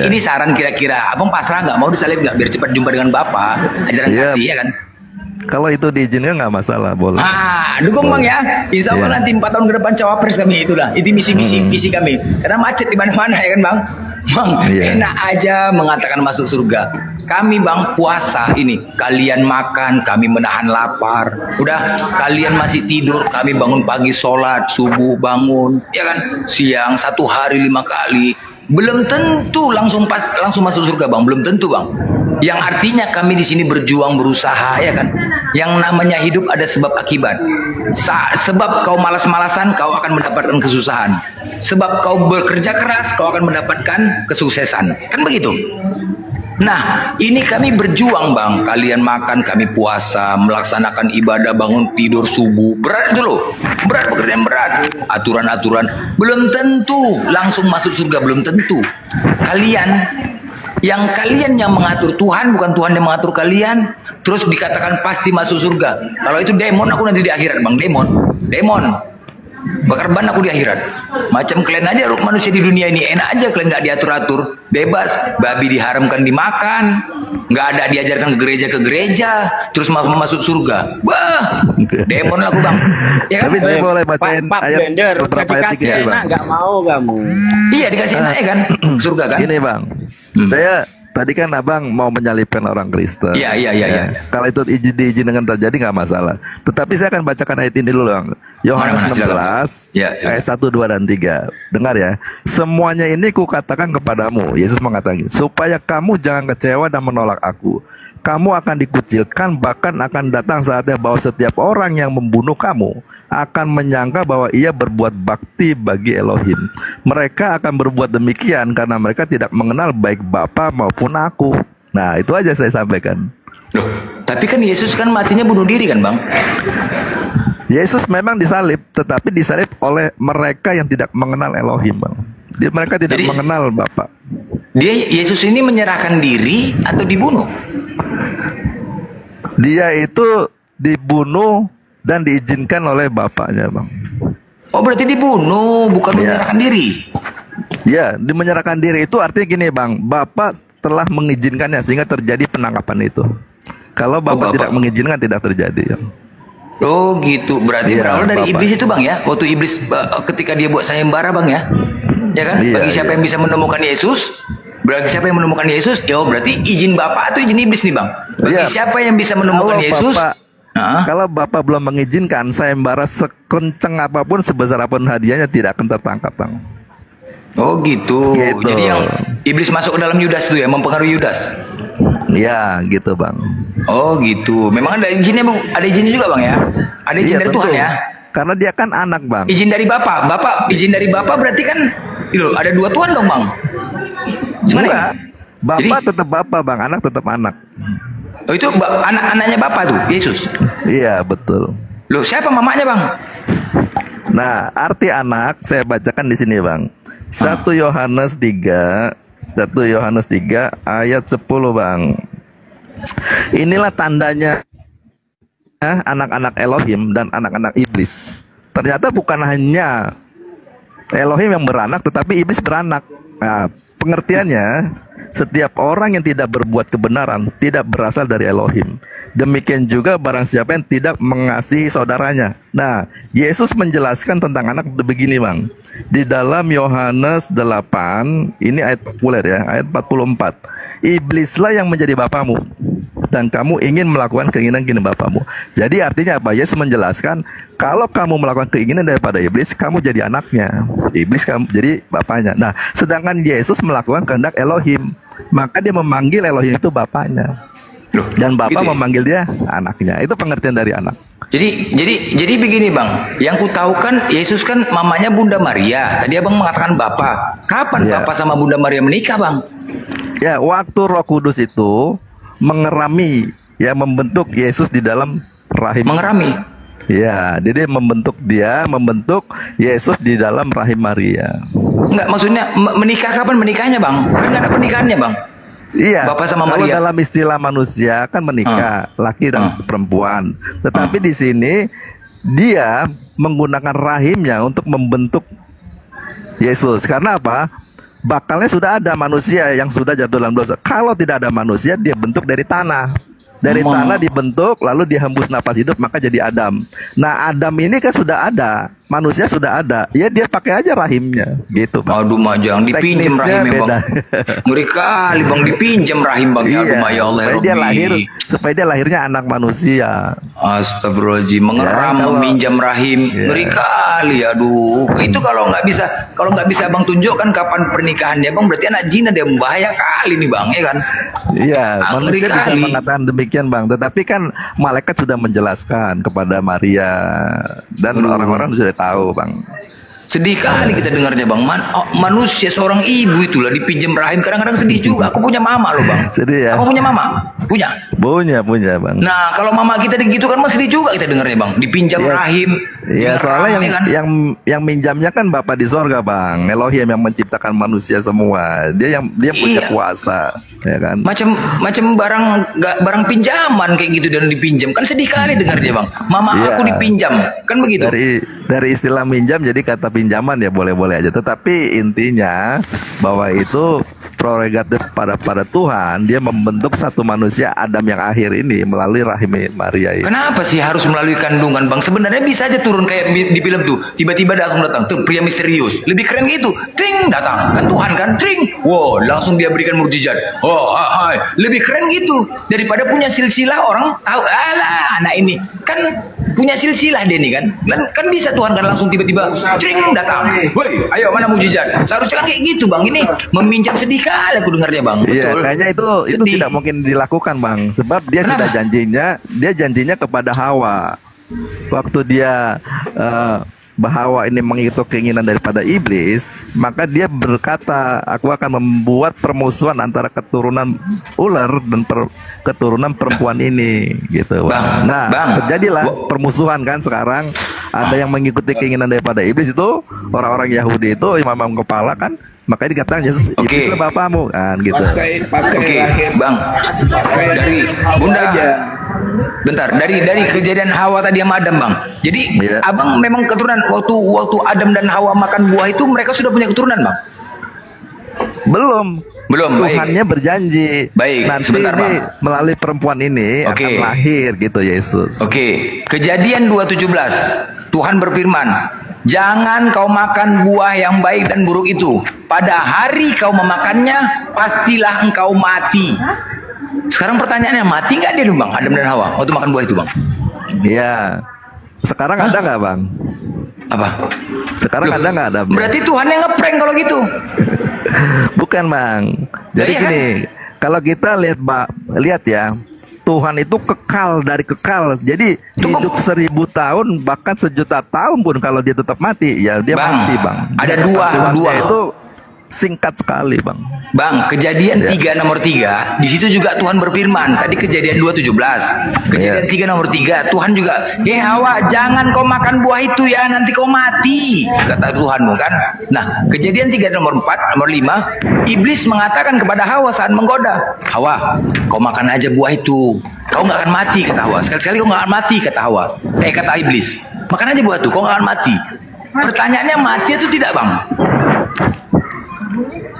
Ini saran kira-kira, abang pasrah nggak, mau disalib nggak biar cepat jumpa dengan Bapa, ajaran kasih ya kan. Kalau itu diizinkan nggak masalah, boleh. Dukung bang ya. Insya Allah nanti 4 tahun ke depan cawapres kami itulah. Itu misi kami. Karena macet di mana-mana ya kan bang. Bang, enak aja mengatakan masuk surga. Kami bang puasa ini, kalian makan, kami menahan lapar. Udah, kalian masih tidur, kami bangun pagi sholat, subuh bangun, ya kan? Siang 1 hari 5 kali. Belum tentu langsung masuk surga bang, belum tentu bang. Yang artinya kami di sini berjuang, berusaha ya kan. Yang namanya hidup ada sebab akibat. Sebab kau malas-malasan, kau akan mendapatkan kesusahan. Sebab kau bekerja keras, kau akan mendapatkan kesuksesan. Kan begitu? Nah, ini kami berjuang bang. Kalian makan, kami puasa, melaksanakan ibadah, bangun tidur subuh. Berat itu loh. Berat, pekerjaan berat. Aturan-aturan. Belum tentu langsung masuk surga, belum tentu. Kalian yang mengatur Tuhan, bukan Tuhan yang mengatur kalian. Terus dikatakan pasti masuk surga. Kalau itu demon, aku nanti di akhirat bang. Demon bakar ban aku di akhirat. Macam kalian aja manusia di dunia ini, enak aja kalian nggak diatur-atur, bebas. Babi diharamkan dimakan, nggak ada diajarkan ke gereja, terus masuk surga. Wah, demon aku bang. Ya kan? Tapi saya boleh bacain ayat Blender, beberapa ayat dikasih dikit, enak bang. nggak mau kamu. Iya dikasih enak ya kan, surga kan? Gini bang, saya tadi kan abang mau menyalibkan orang Kristen. Iya. Kalau itu diizinkan terjadi nggak masalah. Tetapi saya akan bacakan ayat ini dulu bang. Yohanes 16 ayat 1, 2, dan 3. Dengar ya. Semuanya ini kukatakan kepadamu, Yesus mengatakan, supaya kamu jangan kecewa dan menolak aku. Kamu akan dikucilkan, bahkan akan datang saatnya bahwa setiap orang yang membunuh kamu akan menyangka bahwa ia berbuat bakti bagi Elohim. Mereka akan berbuat demikian karena mereka tidak mengenal baik Bapa maupun aku. Nah, itu aja saya sampaikan. Loh, tapi kan Yesus kan matinya bunuh diri kan bang? Yesus memang disalib, tetapi disalib oleh mereka yang tidak mengenal Elohim bang. Mereka tidak mengenal Bapa. Yesus ini menyerahkan diri atau dibunuh? Dia itu dibunuh dan diizinkan oleh bapaknya, Bang. Oh, berarti dibunuh, bukan menyerahkan diri. Ya, di menyerahkan diri itu artinya gini, Bang. Bapak telah mengizinkannya sehingga terjadi penangkapan itu. Kalau bapak tidak mengizinkan, tidak terjadi. Ya. Oh gitu, berarti berawal dari iblis itu, Bang ya. Waktu iblis ketika dia buat sayembara, Bang ya. Ya kan? Bagi siapa yang bisa menemukan Yesus, berarti siapa yang menemukan Yesus, ya berarti izin bapak atau izin iblis nih, Bang. Bagi siapa yang bisa menemukan Yesus, kalau bapak belum mengizinkan, sayembara sekencang apapun, sebesar apapun hadiahnya tidak akan tertangkap, Bang. Oh gitu. Jadi yang iblis masuk ke dalam Yudas itu ya, mempengaruhi Yudas. Ya, gitu, Bang. Oh gitu. Memang ada izinnya, Bang. Ada izinnya juga, Bang ya. Ada izin dari Tuhan ya. Karena dia kan anak, Bang. Izin dari bapak. Izin dari bapak berarti kan ada dua Tuhan dong, Bang. Enggak. Bapak tetap bapak, Bang. Anak tetap anak. Oh itu anak-anaknya bapak tuh, Yesus. Iya, betul. Loh, siapa mamanya, Bang? Nah, arti anak saya bacakan di sini, Bang. 1 Yohanes 3 ayat 10, Bang. Inilah tandanya anak-anak Elohim dan anak-anak iblis. Ternyata bukan hanya Elohim yang beranak, tetapi iblis beranak. Nah, pengertiannya, setiap orang yang tidak berbuat kebenaran tidak berasal dari Elohim. Demikian juga barang siapa yang tidak mengasihi saudaranya. Nah, Yesus menjelaskan tentang anak begini, Bang. Di dalam Yohanes 8, ini ayat populer ya, ayat 44. Iblislah yang menjadi bapamu, dan kamu ingin melakukan keinginan bapamu. Jadi artinya apa? Yesus menjelaskan, kalau kamu melakukan keinginan daripada iblis, kamu jadi anaknya. Iblis kamu jadi bapaknya. Nah, sedangkan Yesus melakukan kehendak Elohim, maka dia memanggil Elohim itu bapaknya. Dan bapak gitu ya? memanggil dia anaknya. Itu pengertian dari anak. Jadi begini, Bang. Yang ku tahu kan Yesus kan mamanya Bunda Maria. Tadi Abang mengatakan bapak. Kapan bapak sama Bunda Maria menikah, Bang? Ya, waktu Roh Kudus itu mengerami, ya, membentuk Yesus di dalam rahim. Mengerami. Ya, jadi membentuk Yesus di dalam rahim Maria. Enggak, maksudnya menikah kapan menikahnya, Bang? Kan ada pernikahannya, Bang. Iya, Bapak sama kalau Maria. dalam istilah manusia kan menikah, laki dan perempuan. Tetapi di sini dia menggunakan rahimnya untuk membentuk Yesus. Karena apa? Bakalnya sudah ada, manusia yang sudah jatuh dalam dosa. Kalau tidak ada manusia, dia bentuk dari tanah. Dari tanah dibentuk, lalu dihembus napas hidup, maka jadi Adam. Nah, Adam ini kan sudah ada, manusia sudah ada. Ya dia pakai aja rahimnya, gitu, Bang. Aduh, Majang, dipinjam rahimnya, Bang. Ngeri kali, Bang, dipinjam rahim, Bang. Iya, aduh, ya Allah, supaya dia lahirnya anak manusia. Astagfirullahaladzim, mengeram, meminjam rahim. Ngeri kali, aduh. Itu kalau nggak bisa Bang tunjukkan kapan pernikahannya, Bang, berarti anak jin ada yang bahaya kali nih, Bang, ya kan? Iya, manusia bisa mengatakan demikian, Bang. Tetapi kan malaikat sudah menjelaskan kepada Maria dan orang-orang sudah tahu, Bang. Sedih kali kita dengarnya, Bang. Manusia seorang ibu itulah dipinjam rahim. Kadang-kadang sedih juga. Aku punya mama loh, Bang. Sedih ya? Aku punya mama? Punya, Bang. Nah, kalau mama kita gitu kan sedih juga kita dengarnya, Bang. Dipinjam rahim. Iya, soalnya yang minjamnya kan Bapa di sorga, Bang. Elohim yang menciptakan manusia semua. Dia punya kuasa, ya kan? Macam barang pinjaman kayak gitu dan dipinjam. Kan sedih kali dengarnya, Bang. Mama aku dipinjam. Kan begitu. Dari istilah minjam jadi kata pinjaman ya boleh-boleh aja. Tetapi intinya bahwa itu prerogatif pada Tuhan. Dia membentuk satu manusia Adam yang akhir ini melalui rahim Maria ini. Kenapa sih harus melalui kandungan, Bang? Sebenarnya bisa aja turun kayak di film tuh. Tiba-tiba datang tuh pria misterius. Lebih keren gitu. Tring, datang. Kan Tuhan kan, tring. Wow, langsung dia berikan mukjizat. Oh, hai. Lebih keren gitu daripada punya silsilah orang tahu alah anak ini kan punya silsilah dia nih kan bisa Tuhan kan langsung tiba-tiba tring datang. Woi, ayo mana mukjizat? Seharusnya kan kayak gitu, Bang. Ini meminjam sedih kali aku dengarnya, Bang. Iya, Betul. kayaknya itu tidak mungkin dilakukan, Bang. Sebab dia sudah janjinya kepada Hawa. Waktu dia Hawa ini mengikuti keinginan daripada iblis, maka dia berkata, aku akan membuat permusuhan antara keturunan ular dan keturunan perempuan ini, gitu, Bang. Terjadilah permusuhan kan sekarang. Ada yang mengikuti keinginan daripada iblis itu orang-orang Yahudi itu imam-imam kepala kan Makanya dikatakan Yesus iblislah bapamu kan gitu. Oke, Bang. Dari Bunda aja. Bentar, dari kejadian Hawa tadi sama Adam, Bang. Jadi Abang memang keturunan waktu Adam dan Hawa makan buah itu mereka sudah punya keturunan, Bang? Belum. Tuhannya berjanji. Baik, nanti sebentar, ini Bang. melalui perempuan ini akan lahir gitu Yesus. Oke. Kejadian 2:17. Tuhan berfirman, "Jangan kau makan buah yang baik dan buruk itu. Pada hari kau memakannya, pastilah engkau mati." Sekarang pertanyaannya, mati nggak dia dong, Bang, Adam dan Hawa waktu makan buah itu, Bang? Iya. Sekarang ada nggak, Bang? Apa? Sekarang ada nggak ada? Berarti Tuhan yang ngeprank kalau gitu. Bukan, Bang. Jadi gini, kalau kita lihat ya, Tuhan itu kekal dari kekal. Jadi hidup 1000 tahun bahkan 1.000.000 tahun pun kalau dia tetap mati, ya dia mati, Bang. Ada dua. Itu singkat sekali, Bang. Bang, kejadian 3 nomor 3, di situ juga Tuhan berfirman. Tadi kejadian 2:17. Kejadian 3 nomor 3, Tuhan juga, "Hei Hawa, jangan kau makan buah itu ya, nanti kau mati," kata Tuhanmu kan. Nah, kejadian 3 nomor 4, nomor 5, iblis mengatakan kepada Hawa saat menggoda, "Hawa, kau makan aja buah itu, kau nggak akan mati," kata Hawa. "Sekali-sekali kau nggak akan mati," kata Hawa. Kata iblis, "Makan aja buah itu, kau nggak akan mati." Pertanyaannya, mati itu tidak, Bang?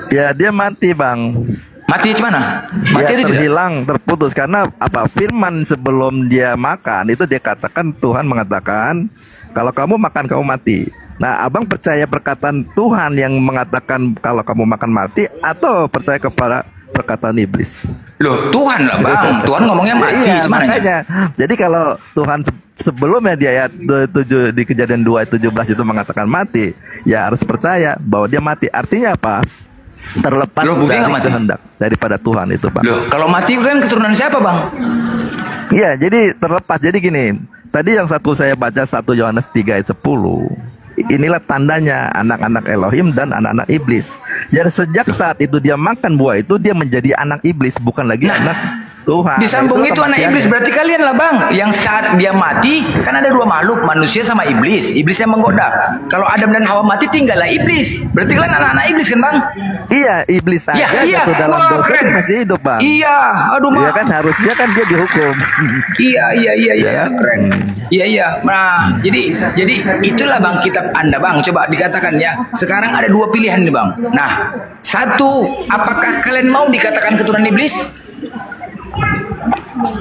Ya dia mati, Bang. Mati di mana? Mati itu terhilang, terputus karena apa? Firman sebelum dia makan itu dia katakan, Tuhan mengatakan kalau kamu makan kamu mati. Nah, Abang percaya perkataan Tuhan yang mengatakan kalau kamu makan mati atau percaya kepada perkataan iblis? Loh, Tuhan lah, Bang. Tuhan ngomongnya mati. Iya, makanya. Jadi kalau Tuhan sebelumnya di ayat 7 di kejadian 2:17 itu mengatakan mati, ya harus percaya bahwa dia mati. Artinya apa? Terlepas dari kehendak daripada Tuhan itu, Bang. Loh, kalau mati kan keturunan siapa, Bang? Iya, jadi terlepas. Jadi gini, tadi yang saya baca 1 Yohanes 3 ayat 10. Inilah tandanya anak-anak Elohim dan anak-anak iblis. Jadi sejak saat itu dia makan buah itu, dia menjadi anak iblis, bukan lagi anak Tuhan. Disambung itu anak iblis, berarti kalian lah, Bang, yang saat dia mati kan ada dua makhluk, manusia sama iblis. Iblis yang menggoda. Kalau Adam dan Hawa mati, tinggallah iblis. Berarti kalian anak-anak iblis kan, Bang? Iya, iblis aja jatuh dalam dosa dia masih hidup, Bang. Iya, aduh, Iya kan, harusnya kan dia dihukum. Iya, keren. Iya. Nah, jadi itulah, Bang, kitab Anda, Bang. Coba dikatakan ya. Sekarang ada dua pilihan nih, Bang. Nah, satu, apakah kalian mau dikatakan keturunan iblis?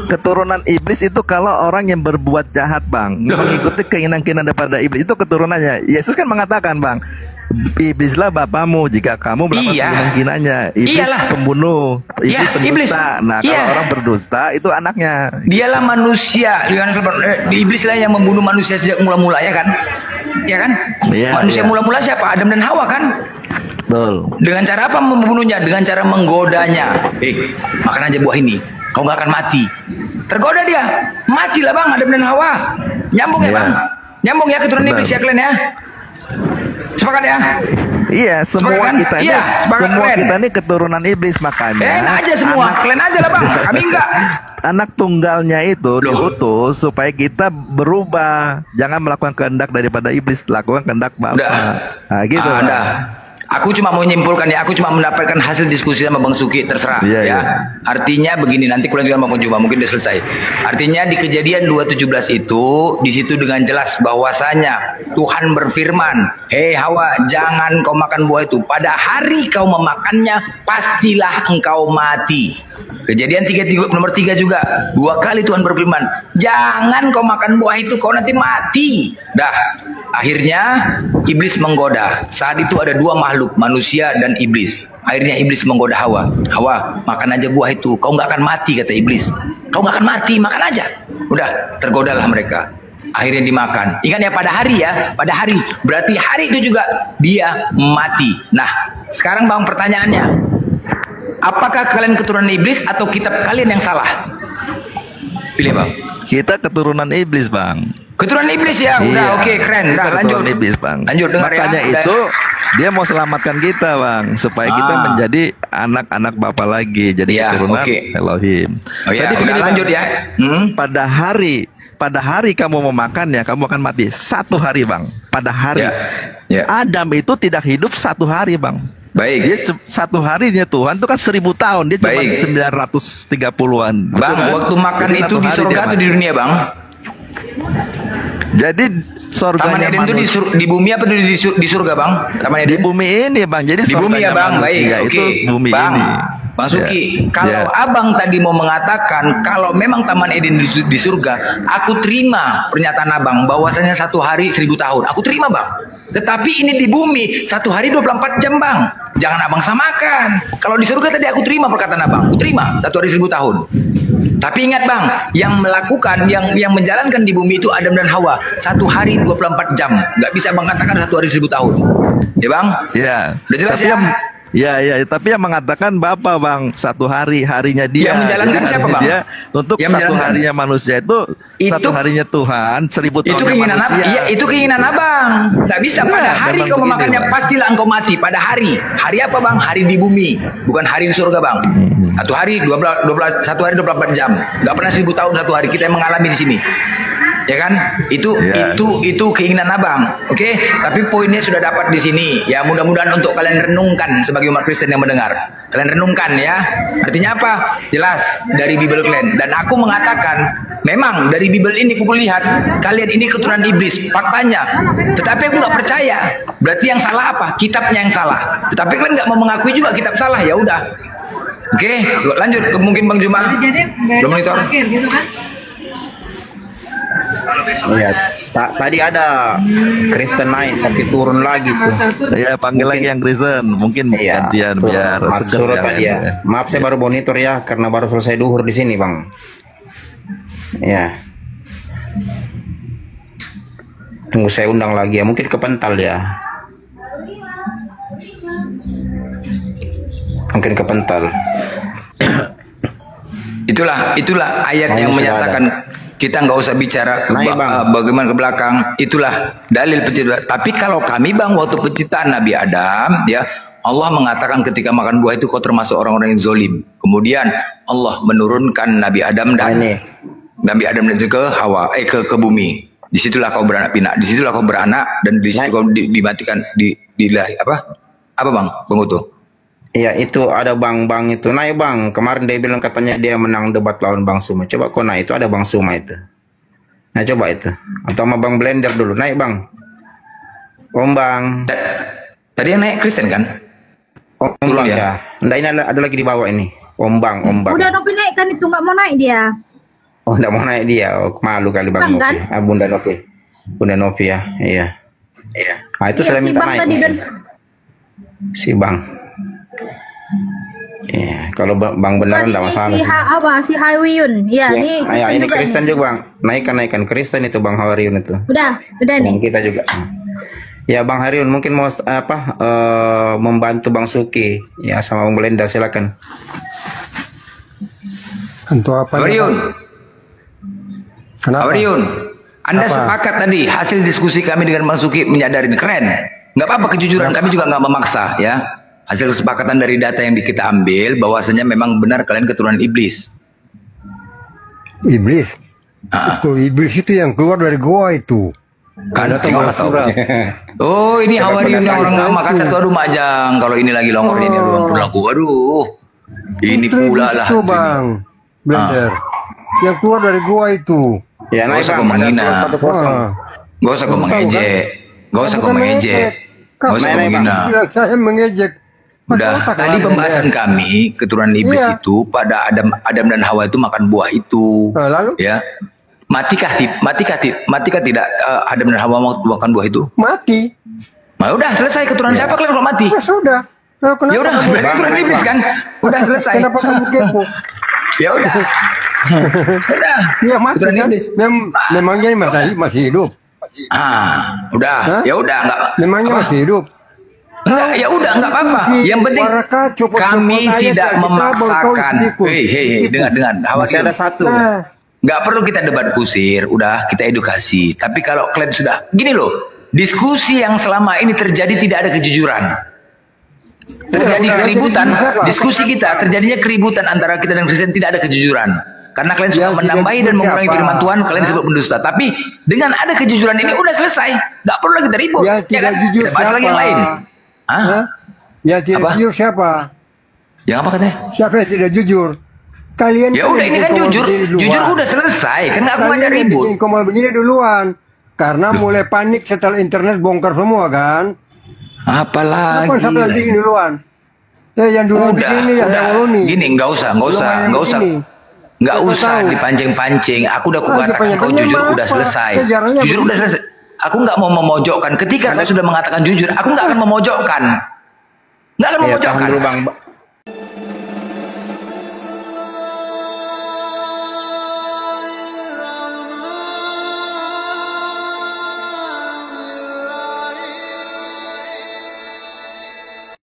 Keturunan iblis itu kalau orang yang berbuat jahat, Bang, mengikuti keinginan-keinginan daripada iblis, itu keturunannya. Yesus kan mengatakan, Bang, iblislah bapamu jika kamu melakukan keinginan-keinginannya. Iblis pembunuh, iblis pendusta. Nah, kalau orang berdusta itu anaknya. Dialah manusia. Iblislah yang membunuh manusia sejak mula-mula, ya kan? Ya kan? Manusia mula-mula siapa? Adam dan Hawa kan? Betul. Dengan cara apa membunuhnya? Dengan cara menggodanya. Makan aja buah ini, kau nggak akan mati. Tergoda dia, matilah, Bang, Adam dan Hawa. Nyambung ya, Bang? Nyambung ya keturunan iblis ya kalian ya? Sepakat ya? Iya, semua kan? kita ini, kita ini keturunan iblis, makanya. Enak aja semua, kalian aja lah, Bang. Kami enggak. Anak tunggalnya itu diutus supaya kita berubah, jangan melakukan kehendak daripada iblis, lakukan kehendak Bapa. Nah, gitu. Aku cuma mau menyimpulkan ya, aku cuma mendapatkan hasil diskusi sama Bang Suki, terserah ya. Artinya begini, nanti kalian juga mau coba, mungkin udah selesai. Artinya di kejadian 2:17 itu, di situ dengan jelas bahwasanya Tuhan berfirman, "Hei Hawa, jangan kau makan buah itu. Pada hari kau memakannya, pastilah engkau mati." Kejadian 3 nomor 3 juga, 2 kali Tuhan berfirman, "Jangan kau makan buah itu, kau nanti mati." Dah, akhirnya iblis menggoda. Saat itu ada 2 makhluk, manusia dan iblis. Akhirnya iblis menggoda Hawa. "Hawa, makan aja buah itu, kau nggak akan mati," kata iblis. "Kau nggak akan mati, makan aja." Udah, tergodalah mereka. Akhirnya dimakan. Ingat ya, pada hari ya, pada hari. Berarti hari itu juga dia mati. Nah, sekarang, Bang, pertanyaannya, apakah kalian keturunan iblis atau kitab kalian yang salah? Pilih, Bang. Kita keturunan iblis, Bang. Keturunan iblis ya, udah, oke, keren. Udah, lanjut. Iblis, Bang. Lanjut, dengar ya. Makanya itu dia mau selamatkan kita, Bang, supaya kita menjadi anak-anak Bapa lagi, jadi keturunan Elohim. Oh ya, udah lanjut ya. Pada hari kamu memakannya, kamu akan mati 1 hari, Bang. Pada hari. Adam itu tidak hidup 1 hari, Bang. Baik. Dia satu harinya Tuhan itu kan 1000 tahun, dia cuma 930-an. Bang, kan? Waktu makan itu di surga atau di dunia, Bang? Jadi surganya Taman Eden itu di bumi apa di surga, Bang? Taman Eden di bumi ini, Bang. Jadi di bumi ya, Bang. Baik, oke. Bumi Bang, ini. Bang Suki, kalau Abang tadi mau mengatakan kalau memang Taman Eden di surga, aku terima pernyataan Abang bahwasanya 1 hari 1000 tahun. Aku terima, Bang. Tetapi ini di bumi 1 hari 24 jam, Bang. Jangan Abang samakan. Kalau di surga tadi aku terima perkataan Abang. Aku terima 1 hari 1000 tahun. Tapi ingat, Bang, yang melakukan, yang menjalankan di bumi itu Adam dan Hawa. 1 hari 24 jam. Nggak bisa Bang katakan 1 hari 1000 tahun. Ya, Bang? Ya. Udah jelas tapi ya? Ya, tapi yang mengatakan Bapak, Bang, 1 harinya dia. Yang menjalankan siapa, Bang? Dia, untuk yang 1 harinya manusia itu 1 harinya Tuhan, 1000 tahun itu keinginan manusia. Iya, itu keinginan Abang. Nggak bisa pada hari kau memakannya, pastilah engkau mati pada hari. Hari apa, Bang? Hari di bumi, bukan hari di surga, Bang. 1 hari 24 jam. Nggak pernah 1000 tahun 1 hari. Kita yang mengalami di sini. Ya kan? Itu keinginan Abang. Oke? Tapi poinnya sudah dapat di sini. Ya, mudah-mudahan untuk kalian renungkan sebagai umat Kristen yang mendengar. Kalian renungkan ya. Artinya apa? Jelas dari Bible kalian. Dan aku mengatakan, memang dari Bible ini aku lihat kalian ini keturunan iblis. Faktanya. Tetapi aku nggak percaya. Berarti yang salah apa? Kitabnya yang salah. Tetapi kalian nggak mau mengakui juga kitab salah. Ya udah. Oke, lanjut. Mungkin Bang Juma belum monitor. Iya, tadi ada Kristen naik tapi turun lagi tuh. Ya, panggil lagi yang Kristen, mungkin gantian biar suruh tadi ya. Maaf saya baru monitor ya karena baru selesai duhur di sini, Bang. Ya. Tunggu saya undang lagi ya, mungkin kepental ya. Mungkin kepental. Itulah ayat yang menyatakan kita nggak usah bicara bagaimana ke belakang. Itulah dalil penciptaan. Tapi kalau kami, Bang, waktu penciptaan Nabi Adam, ya Allah mengatakan ketika makan buah itu kau termasuk orang-orang yang zolim. Kemudian Allah menurunkan Nabi Adam dan ke Hawa, ke bumi. Disitulah kau beranak pinak. Disitulah kau beranak dan disitu kau dimatikan apa Bang Utuh? Iya, itu ada Bang itu. Naik, Bang. Kemarin dia bilang katanya dia menang debat lawan Bang Suma. Coba kau naik, itu ada Bang Suma itu. Nah, coba itu. Atau sama Bang Blender dulu. Naik, Bang. Bang. Tadi yang naik Kristen kan? Bang ya. Nggak, ini ada lagi di bawah ini. Bang. Udah Novi naik kan itu, nggak mau naik dia. Oh, nggak mau naik dia. Oh, malu kali Bang Novi. Kan? Bunda Novi ya. Iya. Nah, itu saya minta naik. Si Bang. Ya, kalau Bang beneran enggak masalah si Hawiyun. Ya, ini Kristen juga, Bang. Naikkan Kristen itu Bang Hawiyun itu. Udah nih. Kita juga. Ya, Bang Hawiyun mungkin mau membantu Bang Suki ya sama Bang Belenda, silakan. Untuk apa? Hawiyun. Kenapa? Hawiyun. Anda sepakat tadi hasil diskusi kami dengan Bang Suki menyadari keren. Enggak apa-apa kejujuran, kami juga enggak memaksa ya. Hasil kesepakatan dari data yang kita ambil bahwasanya memang benar kalian keturunan iblis. Iblis? Itu iblis itu yang keluar dari goa itu. Kan surat. Oh, ini Hawariun yang orang Makassar tuh, aduh Majang. Kalau ini lagi longor ini aduh laku. Aduh. Ini pula lah. Itu Bang Blender. Yang keluar dari goa itu. Ya, naik Bang. Gak usah kau mengejek. Gak usah kau mengejek. Gak usah kau menghina. Saya mengejek. Udah, tadi pembahasan kami keturunan iblis itu pada Adam dan Hawa itu makan buah itu. Lalu? Ya. Matikah tidak Adam dan Hawa makan buah itu? Mati. Nah, udah selesai keturunan siapa kalian kalau mati? Ya sudah. Ya udah, keturunan iblis kan? Udah selesai. Kenapa kamu kepo? Ya udah. Udah. Ya mati kan? Memangnya masih hidup. Udah. Ya udah enggak. Memangnya masih hidup. Enggak, ya udah enggak apa-apa. Yang penting kami tidak memaksakan. Hei, dengar. Masih ada satu. Nggak perlu kita debat kusir, udah kita edukasi. Tapi kalau kalian sudah gini loh, diskusi yang selama ini terjadi tidak ada kejujuran. Terjadi keributan, diskusi kita terjadinya keributan antara kita dan Kristen, tidak ada kejujuran. Karena kalian sudah menambahi dan mengurangi firman Tuhan, kalian disebut pendusta. Tapi dengan ada kejujuran ini udah selesai, nggak perlu lagi kita ribut. Ya kan? Kita bahas lagi yang lain. Ya tidak jujur siapa? Yang apa katanya? Siapa yang tidak jujur? Kalian ya udah ini kan jujur udah selesai, kan aku ngajak ribut. Bikin komal begini duluan, karena mulai panik setelah internet bongkar semua kan. Apalagi? Apa sampai bikin duluan? Ya yang dulu begini ya yang ini. Gini nggak usah dipancing-pancing. Aku udah katakan kau jujur udah selesai. Jujur udah selesai. Aku nggak mau memojokkan. Ketika kau sudah mengatakan jujur, aku nggak akan memojokkan. Nggak akan memojokkan. Tahan dulu bang.